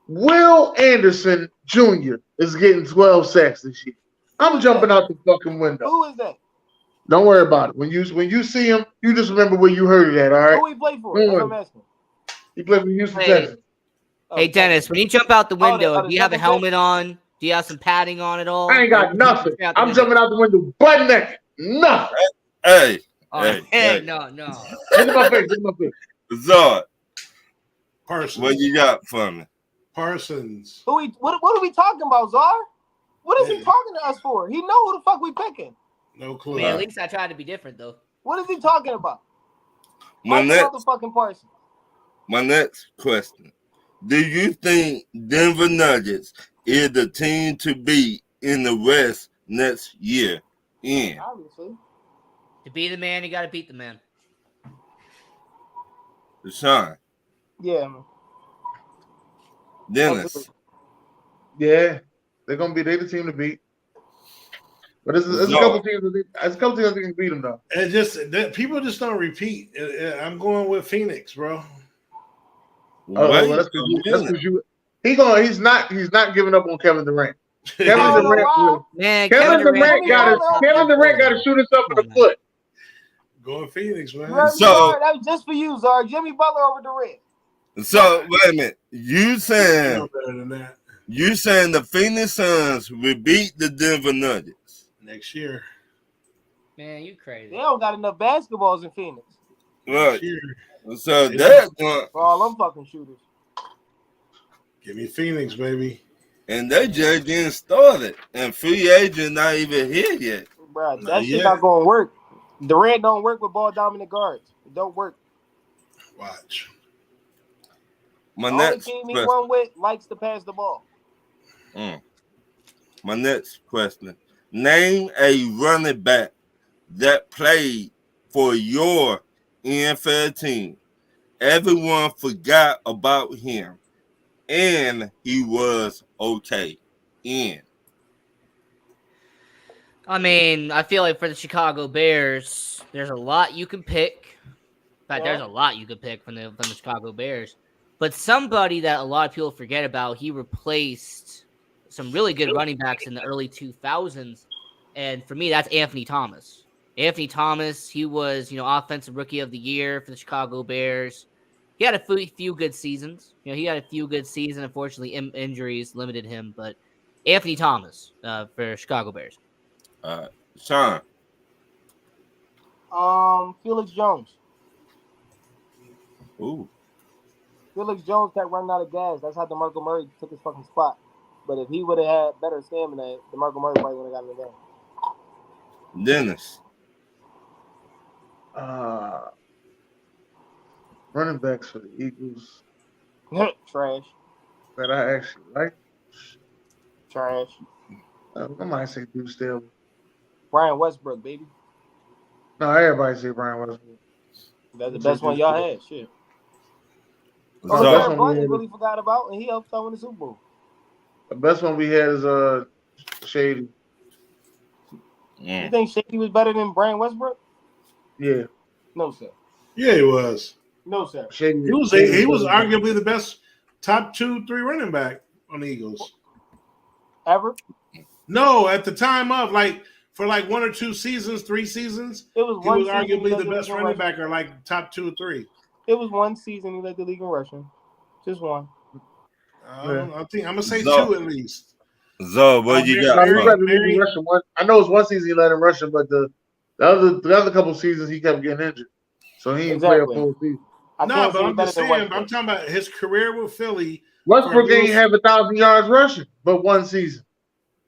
Will Anderson Jr. is getting 12 sacks this year. I'm jumping out the fucking window. Who is that? Don't worry about it. When you see him, you just remember where you heard it at, all right? Who he played for? That's what I'm asking. He played for Houston Texans. Hey, Dennis, when you jump out the window, do you have a helmet on? Do you have some padding on at all? I ain't got nothing. I'm jumping out the window butt naked. Nothing. Hey. No. Look at my face. Zod. Parsons. What you got for me? Parsons. What are we talking about, Czar? What is he talking to us for? He know who the fuck we picking. No clue. At least I tried to be different, though. What is he talking about? My next question. Do you think Denver Nuggets is the team to beat in the West next year? Obviously. To be the man, you got to beat the man. Deshaun. Yeah, man. Dennis. Yeah, they're the team to beat. But it's a couple teams. There's a couple teams that can beat them though. And just people just don't repeat. I'm going with Phoenix, bro. That's because you. He's not giving up on Kevin Durant. Kevin Oh, Durant. why? Man, Kevin Durant Jimmy got Butler. Kevin Durant got to shoot himself in the foot. Going Phoenix, You man. heard me, So- Zard? That was just for you, Zard. Jimmy Butler over Durant. So wait a minute. You You saying know better than that. the Phoenix Suns will beat the Denver Nuggets? Next year. Man, you crazy. They don't got enough basketballs in Phoenix Right. Next year. So that's one, for all them fucking shooters. Give me Phoenix, baby. and they just getting started, and free agent not even here yet. Bro, Not that shit yet. not gonna work. Durant don't work with ball dominant guards. It don't work. Watch. My The only next team he question. run with likes to pass the ball. My next question. Name a running back that played for your NFL team. Everyone forgot about him, and he was okay. I mean, I feel like for the Chicago Bears, there's a lot you can pick. In fact, there's a lot you could pick from the Chicago Bears. But somebody that a lot of people forget about, he replaced some really good running backs in the early 2000s. And for me, that's Anthony Thomas. Anthony Thomas, he was, offensive rookie of the year for the Chicago Bears. He had a few good seasons. He had a few good seasons. Unfortunately, injuries limited him. But Anthony Thomas for Chicago Bears. Sean. Felix Jones. Ooh. Felix Jones kept running out of gas. That's how DeMarco Murray took his fucking spot. But if he would have had better stamina, DeMarco Murray probably would have gotten the game. Dennis. Running backs for the Eagles Trash. that I actually like. Trash. I might say Deuce Staley. Brian Westbrook, baby. No, everybody say Brian Westbrook. That's the best one y'all had. Shit. So- Oh, That's Jared one Blunt we you had. really forgot about, and he helped them win the Super Bowl. The best one we had is Shady. You think Shady was better than Brian Westbrook? Yeah, No, sir. Yeah, he was. No, sir. Shady. He was arguably the best top 2-3 running back on the Eagles. Ever? No, at the time of for 1 or 2 seasons, 3 seasons, It was he one was season he arguably led the best league in running rushing. back, or top 2 or 3. It was one season he led the league in rushing. Just one. I think I'm gonna say So- 2 at least. So what you got? He Mary- led the league in Mary- rushing one. I know it's one season he led in rushing, but the other couple seasons he kept getting injured, so he didn't play Exactly. a full season. I No, can't but say I'm better just than saying. Westbrook. I'm talking about his career with Philly. Westbrook For a ain't little- have 1,000 yards rushing, but one season.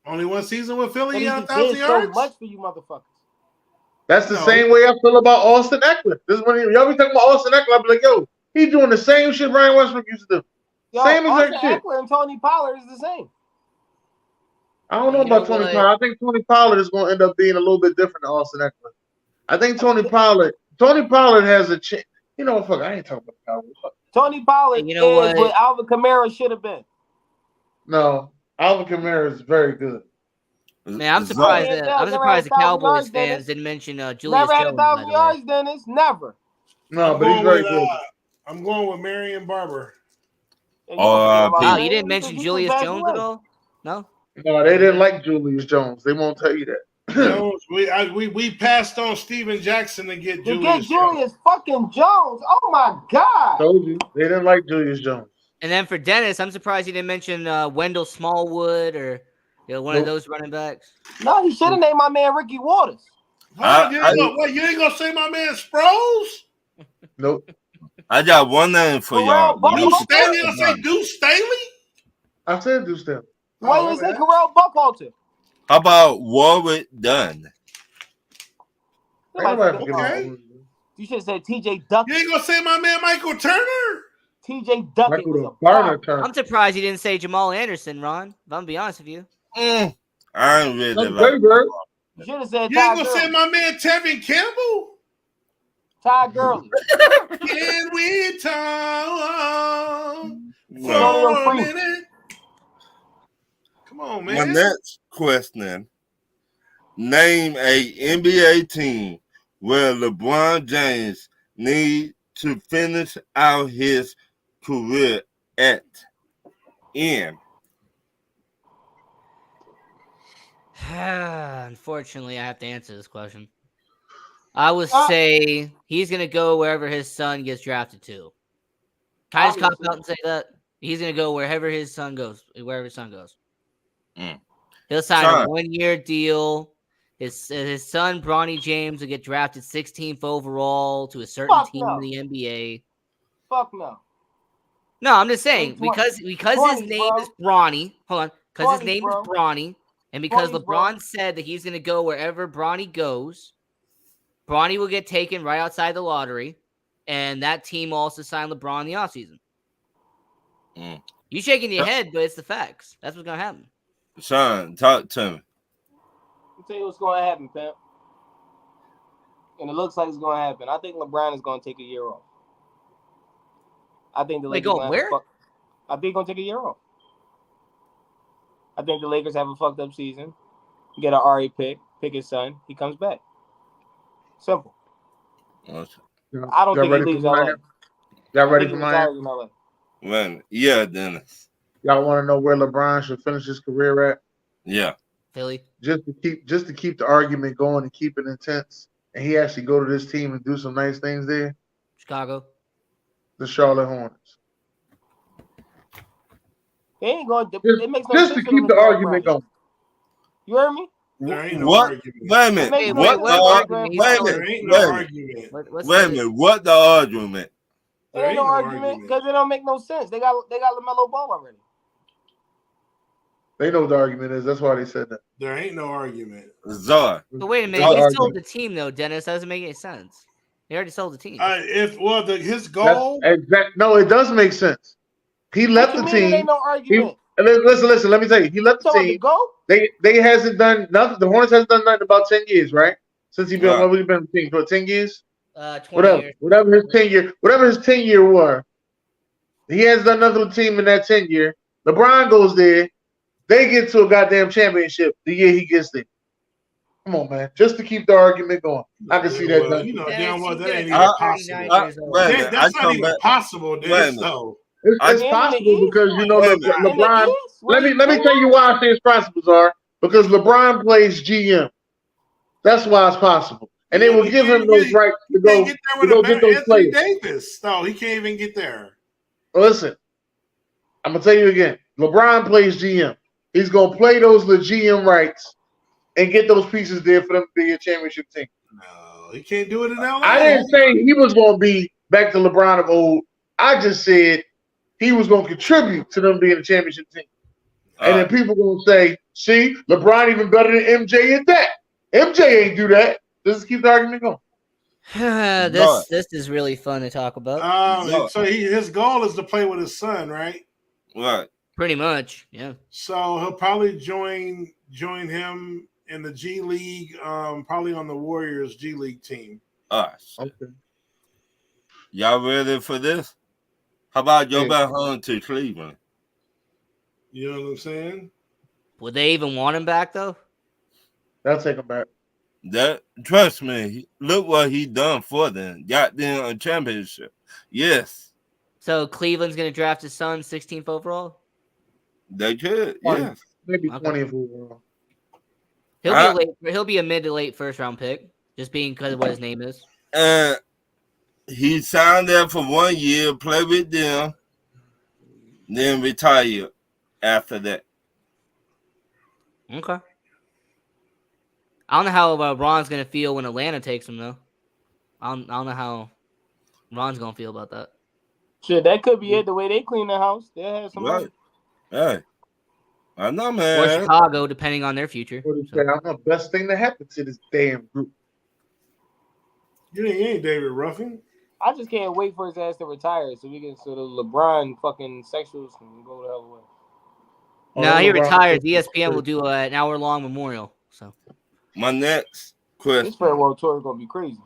Only one season with Philly, But he he had just 1,000 did so yards. much for you motherfuckers. That's the No. same way I feel about Austin Eckler. This is when y'all be talking about Austin Eckler. I be like, yo, he doing the same shit Brian Westbrook used to do. Yo, Same Austin exact shit. Eckler and Tony Pollard is the same. I don't know You know about Tony what? Pollard. I think Tony Pollard is going to end up being a little bit different than Austin Eckler. I think Tony Pollard has a chance. You know what? Fuck, I ain't talking about Cowboys. Fuck. Tony Pollard You know is what? what Alvin Kamara should have been. No, Alvin Kamara is very good. Man, I'm surprised Yeah, that yeah, I'm never surprised the had 1,000 Cowboys yards, fans Dennis. didn't mention Julius Never had Jones. By 1,000 the way. yards, Dennis. Never. No, I'm but he's going very with, good. I'm going with Marion Barber. And you don't forget about Wow, him. you didn't He mention think he Julius passed Jones away. at all? No. No, they didn't like Julius Jones. They won't tell you that. Jones, we passed on Steven Jackson to get To Julius. get Julius fucking Jones. Oh my God. Told you. They didn't like Julius Jones. And then for Dennis, I'm surprised he didn't mention Wendell Smallwood or one of those running backs. No, he should have named my man Ricky Waters. What? You ain't gonna say my man Sproles? Nope. I got one name for y'all. Deuce Staley? You gonna say Deuce Staley? I said Deuce Staley. Why you say Carell Buckhalter? How about Warwick Dunn? Okay. You should have said TJ Duck. You ain't gonna say my man Michael Turner? TJ Duckett Michael was a Garner bop. turn. I'm surprised he didn't say Jamal Anderson, Ron. If I'm gonna be honest with you. I ain't really That's like Bird. You should have said You ain't Ty gonna say Gurley. my man Tevin Campbell? Ty Gurley. Can we talk Antonio for a Freeman. minute? Come on, My man. next question. Name a NBA team where LeBron James need to finish out his career at. Unfortunately, I have to answer this question. I would say he's going to go wherever his son gets drafted to. Can I just cop out and say that? He's going to go wherever his son goes, wherever his son goes. He'll sign a 1-year deal. His son, Bronny James, will get drafted 16th overall to a certain team in the NBA. Fuck no. No, I'm just saying, because his name is Bronny. Hold on. Because his name is Bronny, and because LeBron said that he's going to go wherever Bronny goes, Bronny will get taken right outside the lottery, and that team will also sign LeBron in the offseason. You shaking your head, but it's the facts. That's what's going to happen. Sean, talk to me. I'll tell you what's going to happen, Pimp. And it looks like it's going to happen. I think LeBron is going to take a year off. I think the Lakers where? I think he's going to take a year off. I think the Lakers have a fucked up season. Get an RA pick his son. He comes back. Simple. I don't think he leaves LA. Y'all ready for mine? Man, yeah, Dennis. Y'all want to know where LeBron should finish his career at? Yeah. Philly. Just to keep the argument going and keep it intense, and he actually go to this team and do some nice things there. Chicago. The Charlotte Hornets. They ain't going to. It makes no just sense to keep the argument going. You heard me? There ain't no What? argument. Wait a minute. There ain't What the argument? There ain't no argument because it don't make no sense. They got LaMelo Ball already. They know what the argument is. That's why they said that. There ain't no argument. Czar. But wait a minute. He sold the team, though, Dennis. That doesn't make any sense. He already sold the team. His goal. No, it does make sense. He left the team. Ain't no argument. Listen. Let me tell you. He left the team. They hasn't done nothing. The Hornets hasn't done nothing about 10 years, right? Since he's been, we've been team for 10 years. 20 years. Whatever his 10-year war. He has done nothing with the team in that 10 year. LeBron goes there. They get to a goddamn championship the year he gets there. Come on, man. Just to keep the argument going. I can see that. That ain't even possible. That's not even possible. It's possible because LeBron. Let me tell you why I say it's possible, Czar. Because LeBron plays GM. That's why it's possible, and they will give him those rights to go get those players. Davis, no, he can't even get there. Listen, I'm gonna tell you again. LeBron plays GM. He's gonna play those GM rights and get those pieces there for them to be a championship team. No, he can't do it in LA. I didn't say he was gonna be back to LeBron of old. I just said he was gonna contribute to them being a championship team. And then people gonna say, "See, LeBron even better than MJ at that." MJ ain't do that. Just keep the argument going. This is really fun to talk about. So his goal is to play with his son, right? Right. Pretty much, yeah. So he'll probably join him in the G League, probably on the Warriors G League team. Okay. Y'all ready for this? How about go back home to Cleveland? You know what I'm saying? Would they even want him back though? They'll take him back. Trust me, look what he done for them. Got them a championship. Yes. So Cleveland's gonna draft his son 16th overall? They could, yes. Maybe 20th overall. He'll be a mid to late first round pick, just being because of what his name is. He signed there for 1 year, play with them, then retire after that. Okay. I don't know how Ron's gonna feel when Atlanta takes him though. I don't know how Ron's gonna feel about that. Shit, that could be it. The way they clean the house, they have some money. Hey, I know, man. Or Chicago, depending on their future. I'm the best thing that happened to this damn group. You ain't David Ruffin. I just can't wait for his ass to retire so we can sort of LeBron fucking sexuals can go the hell away. No, he retires. ESPN will do an hour-long memorial. So my next question. This Fair World Tour is gonna be crazy.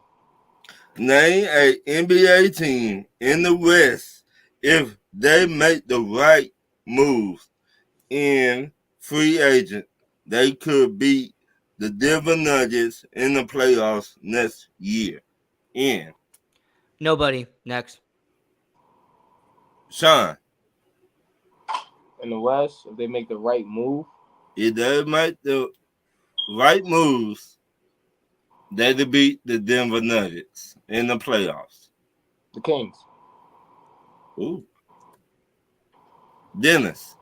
Name a NBA team in the West if they make the right moves in free agent. They could beat the Denver Nuggets in the playoffs next year. Nobody. Next. Sean. In the West, if they make the right move. If they make the right moves, they beat the Denver Nuggets in the playoffs? The Kings. Ooh. Dennis.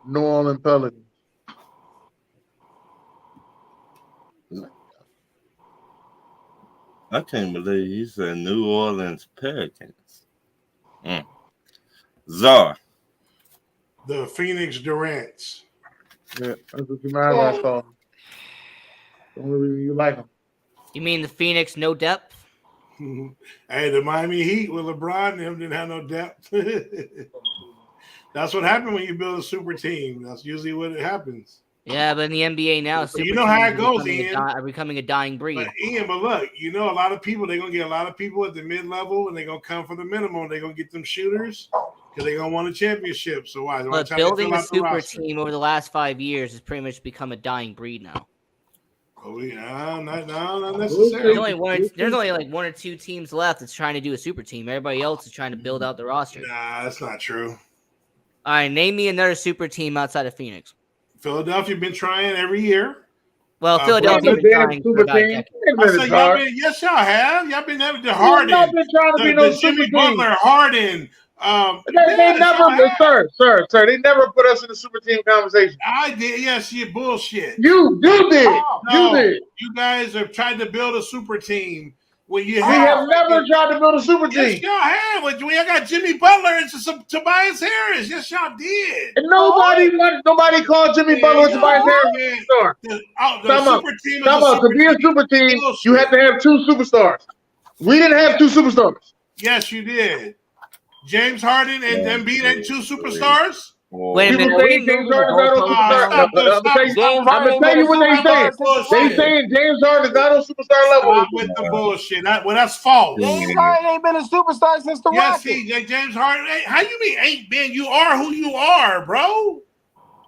New Orleans Pelicans. I can't believe he said New Orleans Pelicans. Czar. The Phoenix Durants. Yeah, that's what you might well call them. The only reason you like them. You mean the Phoenix no depth? Hey, the Miami Heat with LeBron and them didn't have no depth. That's what happened when you build a super team. That's usually what it happens. Yeah, but in the NBA now, super You know how it teams goes, Ian. are becoming a dying breed. But look, you know, a lot of people, they're going to get a lot of people at the mid-level, and they're going to come for the minimum. They're going to get them shooters because they're going to want a championship. So why? But building a super team over the last 5 years has pretty much become a dying breed now. Oh, not necessarily. There's only like one or two teams left that's trying to do a super team. Everybody else is trying to build out the roster. Nah, that's not true. All right, name me another super team outside of Phoenix. Philadelphia been trying every year. Well, Philadelphia been trying for about a decade. Yes, y'all have. Y'all been having the Harden. Y'all been trying to be no Jimmy super Butler, team. Harden. They never, sir. They never put us in the super team conversation. I did. Yes, you bullshit. You did. No, You did. You guys have tried to build a super team. When you we have never tried to build a super team. Yes, y'all have. When y'all got Jimmy Butler and some Tobias Harris. Yes, y'all did. And nobody called Jimmy Butler and Tobias Harris a superstar. To be a super team, you have to have two superstars. We didn't have two superstars. Yes, you did. James Harden and Embiid ain't two superstars. Wait a minute. I'm going to tell you what they saying. They saying James Harden is not on superstar level. With the bullshit. That's false. James Harden ain't been a superstar since the Rockets. James Harden. How you mean ain't been? You are who you are, bro.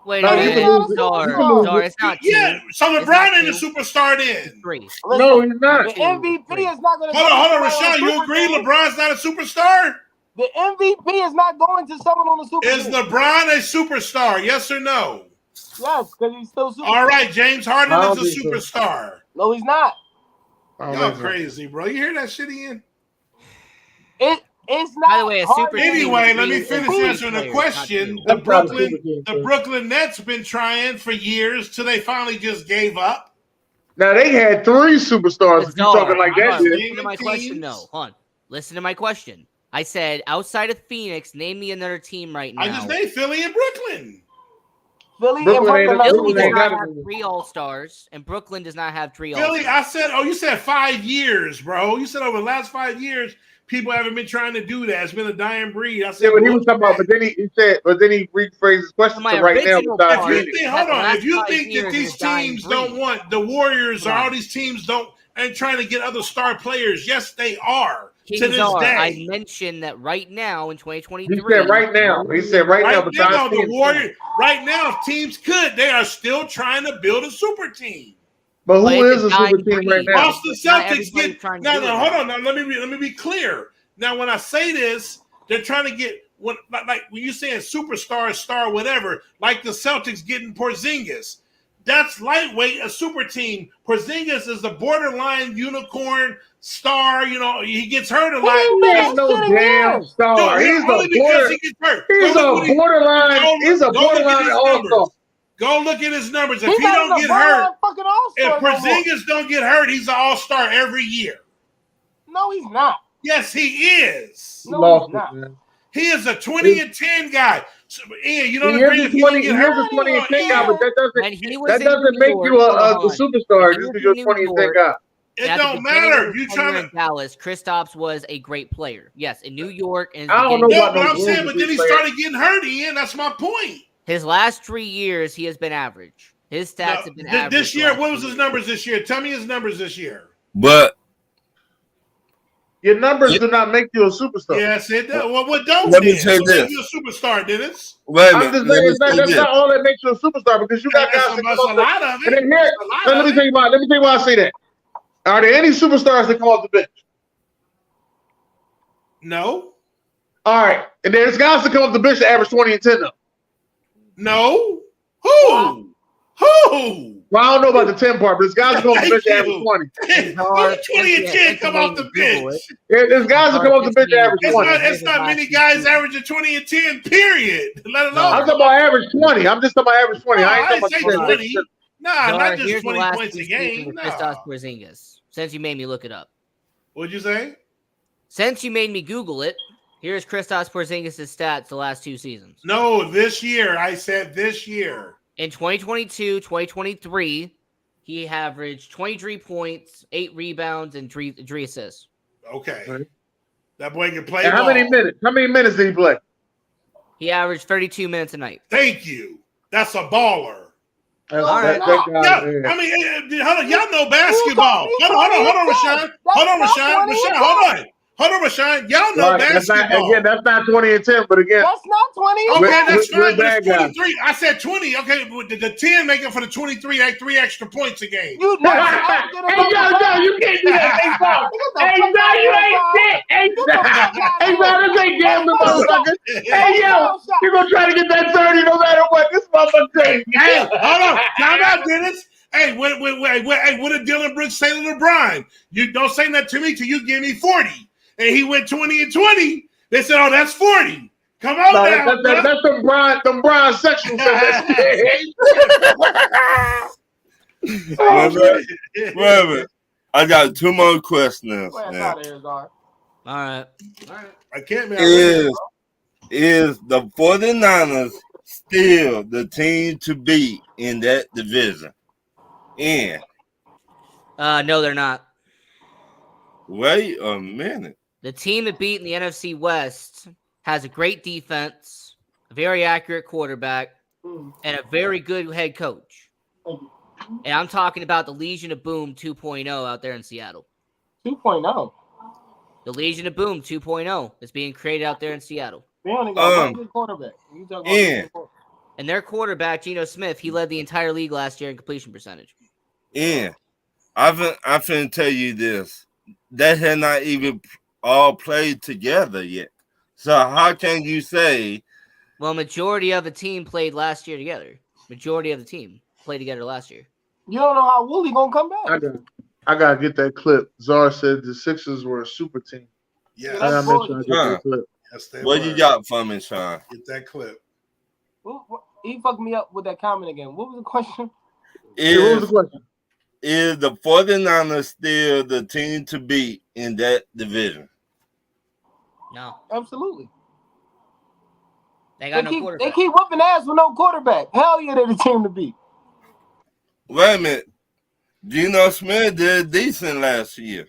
Wait a minute. Star. It's not two. Yeah, so LeBron ain't a superstar then. Three. No, he's not. The MVP is not going to. Hold on, Rashawn. You agree LeBron's not a superstar? The MVP is not going to someone on the super team. Is LeBron a superstar? Yes or no? Yes, because he's still super. All right, James Harden is a superstar. No, he's not. Y'all crazy, bro. You hear that shit, Ian? It's not. By the way, a super anyway, let me finish answering the question. The Brooklyn Nets been trying for years till they finally just gave up. Now they had three superstars. If you're talking like that, listen to my question. No, hold on. Listen to my question. I said, outside of Phoenix, name me another team right now. I just named Philly and Brooklyn. Philly does not have three All-Stars, and Brooklyn does not have three All-Stars. Philly, I said, you said 5 years, bro. You said over the last 5 years, people haven't been trying to do that. It's been a dying breed. I said, but he was talking about, but then he rephrased his question to right now. If you think that these teams don't want the Warriors or all these teams and trying to get other star players, yes, they are. To this day. I mentioned that right now in 2023. He said right now. The Warriors. Right now, if teams could, they are still trying to build a super team. But who is a super team right now? Boston Celtics get. No, hold on. Now let me be clear. Now, when I say this, they're trying to get when you're saying superstar, star, whatever. Like the Celtics getting Porzingis. That's lightweight, a super team. Porzingis is a borderline unicorn star. You know, he gets hurt a lot. He's no damn star. He's a borderline all-star. Go look at his numbers. If he don't get hurt, if Porzingis don't get hurt, he's an all-star every year. No, he's not. Yes, he is. No, he's not. He is a 20-10 guy. So, Ian, you know he is a 20 and 10 guy, but that doesn't make you a superstar just because you're a 20 and 10 guy. It don't matter. You trying to Dallas. Kristaps was a great player. Yes, in New York. And I don't know what I'm saying, but then he started getting hurt. Ian, that's my point. His last 3 years, he has been average. His stats have been average. This year, what was his numbers this year? Tell me his numbers this year. But your numbers do not make you a superstar. Yes, it does. Well, what don't let me say this? Make you a superstar, Dennis? I'm just saying that's not all that makes you a superstar because you got guys. That's a lot of it. Let me tell you why I say that. Are there any superstars that come off the bench? No. All right, and there's guys that come off the bench that average 20 and 10 though. No. Who? Who? Well, I don't know about the 10 part, but this guy's going to bench average 20. Who's 20 and 10 come off the bench? Yeah, this guy's will come off the bench average 20. It's not many guys averaging 20 and 10, period. Let alone. I'm talking about average 20. I'm just talking about average 20. I ain't talking about 20. Nah, not just here's 20 the last points a game. Nah. Kristaps Porzingis. Since you made me look it up. What'd you say? Since you made me Google it, here's Kristaps Porzingis' stats the last 2 seasons. No, this year. I said this year. In 2022, 2023, he averaged 23 points, 8 rebounds, and 3 assists. Okay. Right. That boy can play. And how many minutes? How many minutes did he play? He averaged 32 minutes a night. Thank you. That's a baller. All right. I mean, hold on. Y'all know basketball. Hold on, Rashawn. Hold on, Rashawn. Y'all know basketball. That's not 20 and 10, but again. That's not 20. Okay, that's fine, but it's 23. I said 20. Okay, the 10 making for the 23, like 3 extra points a game. You you can't do that. Hey, you ain't shit. Hey, this ain't gambling, motherfucker. Hey, yo, you're going to try to get that 30 no matter what. This motherfucker. Hey, hold on. Time out, Dennis. Hey, what did Dylan Brooks say to LeBron? You don't say that to me till you give me 40. And he went 20 and 20. They said, "Oh, that's 40. Come on now." That's the Brian section. Wait. I got 2 more questions. All right. I can't. Is the 49ers still the team to beat in that division? And no, they're not. Wait a minute. The team that beat in the NFC West has a great defense, a very accurate quarterback, and a very good head coach. And I'm talking about the Legion of Boom 2.0 out there in Seattle. 2.0? The Legion of Boom 2.0 is being created out there in Seattle. They only got one good quarterback. And their quarterback, Geno Smith, he led the entire league last year in completion percentage. And I'm finna tell you this. That had not even all played together yet. So how can you say? Well, majority of the team played last year together. Majority of the team played together last year. You don't know how Wooly gonna come back. I gotta get that clip. Czar said the Sixers were a super team. Yeah, I gotta make sure I get that clip. Yes, what you got for me, Sean? Get that clip. He fucked me up with that comment again. What was the question? What was the question? Is the 49ers still the team to beat in that division? No. Absolutely. They got no quarterback. They keep whooping ass with no quarterback. Hell yeah, they're the team to beat. Wait a minute. Geno Smith did decent last year.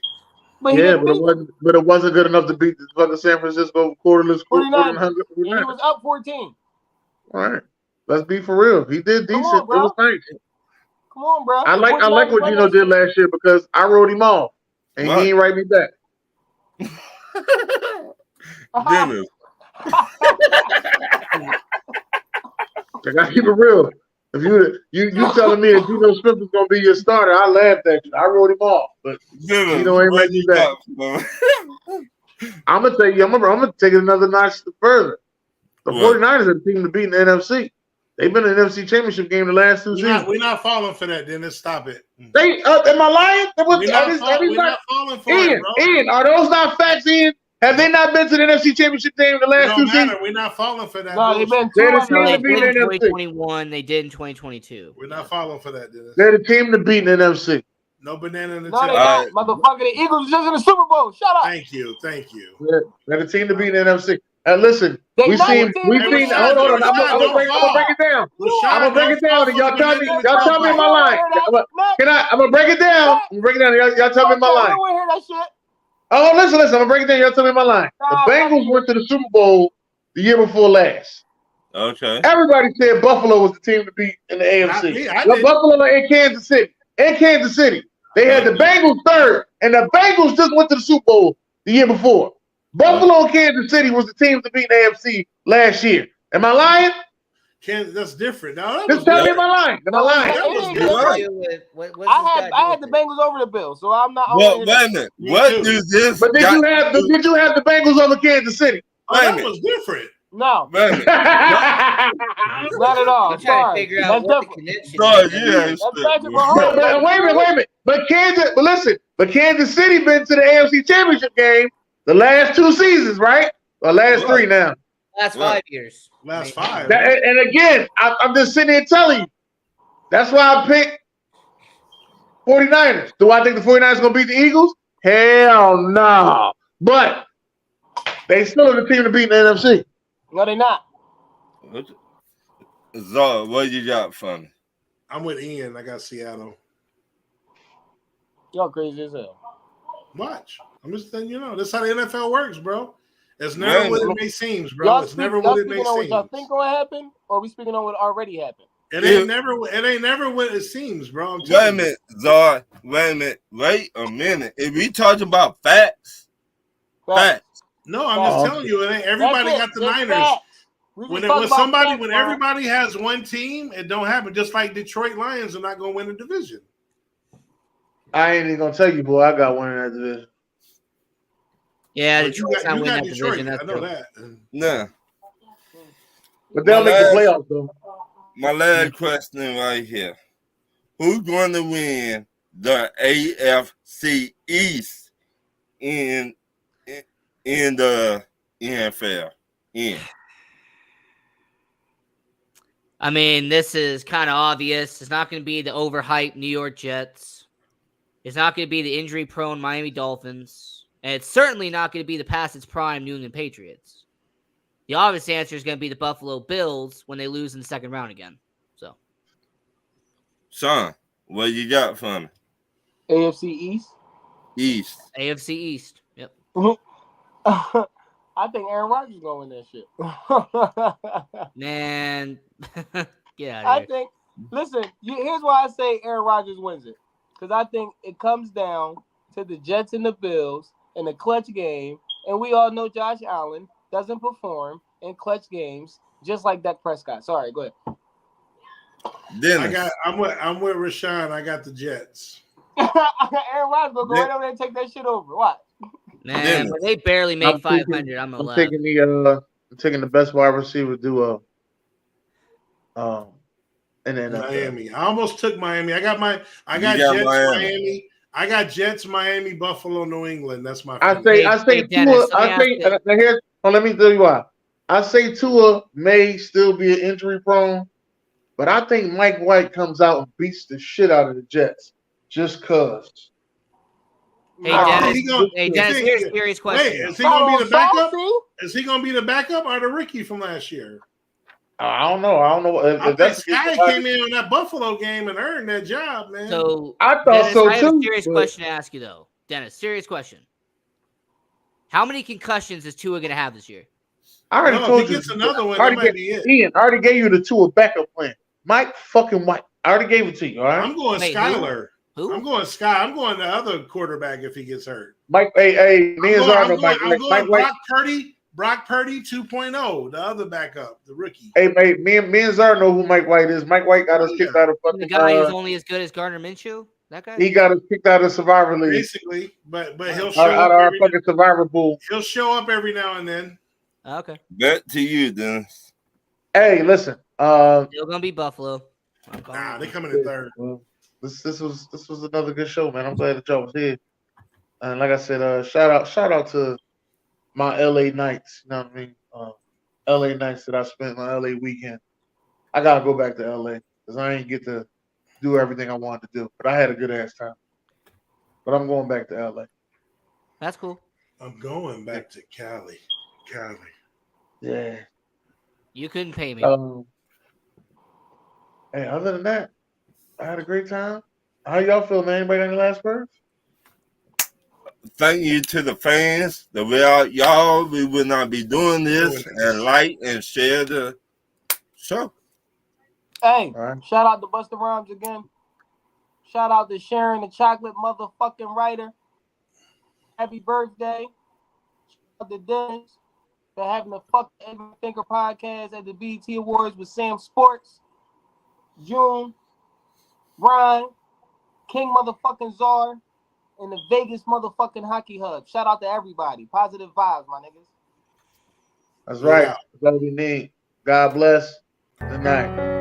But it wasn't good enough to beat the fucking San Francisco quarterless. 49. And he was up 14. All right. Let's be for real. He did decent. It was nice. Come on, bro. I like what Geno did last year because I wrote him off and he ain't write me back. Dennis. I gotta keep it real. If you telling me that Geno Smith is gonna be your starter, I laughed at you. I wrote him off, but Geno ain't write me back. I'm gonna take it another notch further. The 49ers are the team to beat in the NFC. They've been in the NFC Championship game the last 2 seasons. We're not falling for that, Dennis. Stop it. Am I lying? We're not falling for it, bro. Ian, are those not facts, Ian? Have they not been to the NFC Championship game the last 2 seasons? We're not falling for that. No, they've been They did in 2021. They did in 2022. We're not falling for that, Dennis. They're the team to beat in the NFC. No banana in the No, they not. Motherfucker, the Eagles just in the Super Bowl. Shut up. Thank you. Yeah, they're the team to beat in the NFC. And listen, we've seen. Hold on, I'm gonna break it down. I'm gonna break it down, and y'all tell me my line. I'm gonna break it down. Y'all tell me my line. Hear that shit. Oh, listen. I'm gonna break it down. Y'all tell me my line. The Bengals went to the Super Bowl the year before last. Okay. Everybody said Buffalo was the team to beat in the AFC. Buffalo and Kansas City. They had the Bengals third, and the Bengals just went to the Super Bowl the year before. Buffalo and Kansas City was the team to beat the AFC last year. Am I lying? That's different. Just tell me my line. Am I lying? I had the Bengals over the Bills, so I'm not. Well, wait a minute. What is this? But did you have the Bengals over Kansas City? That was different. No, Wait a minute. not at all. I'm trying to Sorry. figure out That's what the different. connection Sorry, is. yeah, That's shit, Patrick bro. Mahomes. But wait a minute. But Kansas City been to the AFC Championship game the last 2 seasons, right? Or last 3 now. Last Right. 5 years. Last 5. And again, I'm just sitting here telling you. That's why I picked 49ers. Do I think the 49ers are going to beat the Eagles? Hell no. But they still are the team to beat in the NFC. No, they're not. Zara, what you got for me? I'm with Ian. I got Seattle. Y'all crazy as hell. Watch. I'm just letting you know. That's how the NFL works, bro. It's never what it may seem, bro. Y'all It's never what it may speaking on what y'all seem. think gonna happen, or are we speaking on what already happened? It ain't never what it seems, bro. I'm Wait a telling you. minute, Zara. Wait a minute. Wait a minute. If we talking about facts, facts. No, I'm just telling you. It ain't, everybody got the Niners. When everybody has one team, it don't happen. Just like Detroit Lions are not going to win the division. I ain't even going to tell you, boy. I got one in that division. Yeah, But Detroit's not winning that Detroit. division. That's I know true. that. Nah. But they'll make the playoffs, though. My last question right here. Who's going to win the AFC East in the NFL? I mean, this is kind of obvious. It's not going to be the overhyped New York Jets. It's not going to be the injury-prone Miami Dolphins. And it's certainly not going to be the past its prime New England Patriots. The obvious answer is going to be the Buffalo Bills when they lose in the second round again. So, Sean, what you got for me? AFC East. AFC East. Yep. I think Aaron Rodgers is going to win that shit. Man, get out of here. Listen, here's why I say Aaron Rodgers wins it. Because I think it comes down to the Jets and the Bills in a clutch game. And we all know Josh Allen doesn't perform in clutch games just like Dak Prescott. Sorry, go ahead. I'm with Rashawn. I got the Jets. Aaron Rodgers will go right over there and take that shit over. What? Man, when they barely make 500, I'm gonna laugh. I'm taking the best wide receiver duo. And then Miami. I almost took Miami. I got Jets, Miami. I got Jets, Miami, Buffalo, New England. That's my favorite. I say Tua. Let me tell you why. I say Tua may still be an injury prone, but I think Mike White comes out and beats the shit out of the Jets just cause. Hey Dennis, here's a serious question. Wait, is he going to be the backup? Is he going to be the backup or the rookie from last year? I don't know. I think Sky came in on that Buffalo game and earned that job, man. So I thought Dennis, so I have too. a serious question to ask you though, Dennis. Serious question. How many concussions is Tua going to have this year? I already told you. Gets another one. That might be it. Ian, I already gave you the Tua backup plan. Mike fucking White. I already gave it to you. All right. I'm going Skyler. Who? I'm going Sky. I'm going the other quarterback if he gets hurt. Mike. Hey, me and Zarno. I'm going Brock Purdy. Brock Purdy 2.0, the other backup, the rookie. Hey, me and Zar know who Mike White is. Mike White got us kicked out of fucking. The guy who's only as good as Gardner Minshew. That guy. He got us kicked out of Survivor League. Basically, but he'll show out of our fucking Survivor pool. He'll show up every now and then. Okay. Back to you, Dennis. Hey, listen. Still gonna be Buffalo. Nah, they coming in third. Well, this was another good show, man. I'm glad that y'all was here. And like I said, shout out to my LA nights, you know what I mean? LA nights that I spent my LA weekend. I gotta go back to LA because I ain't get to do everything I wanted to do. But I had a good ass time. But I'm going back to LA. That's cool. I'm going back to Cali. Yeah. You couldn't pay me. Hey, other than that, I had a great time. How y'all feel, man? Anybody got any last words? Thank you to the fans. Without y'all, we would not be doing this. And like and share the show. Hey, shout out to Busta Rhymes again. Shout out to Sharon, the chocolate motherfucking writer. Happy birthday. Shout out to Dennis for having the Fuck Every Thinker podcast at the BET Awards with Sam Sports. June, Ryan, King motherfucking Czar, and the Vegas motherfucking Hockey Hub. Shout out to everybody. Positive vibes, my niggas. That's right. That's what we need. God bless. Good night.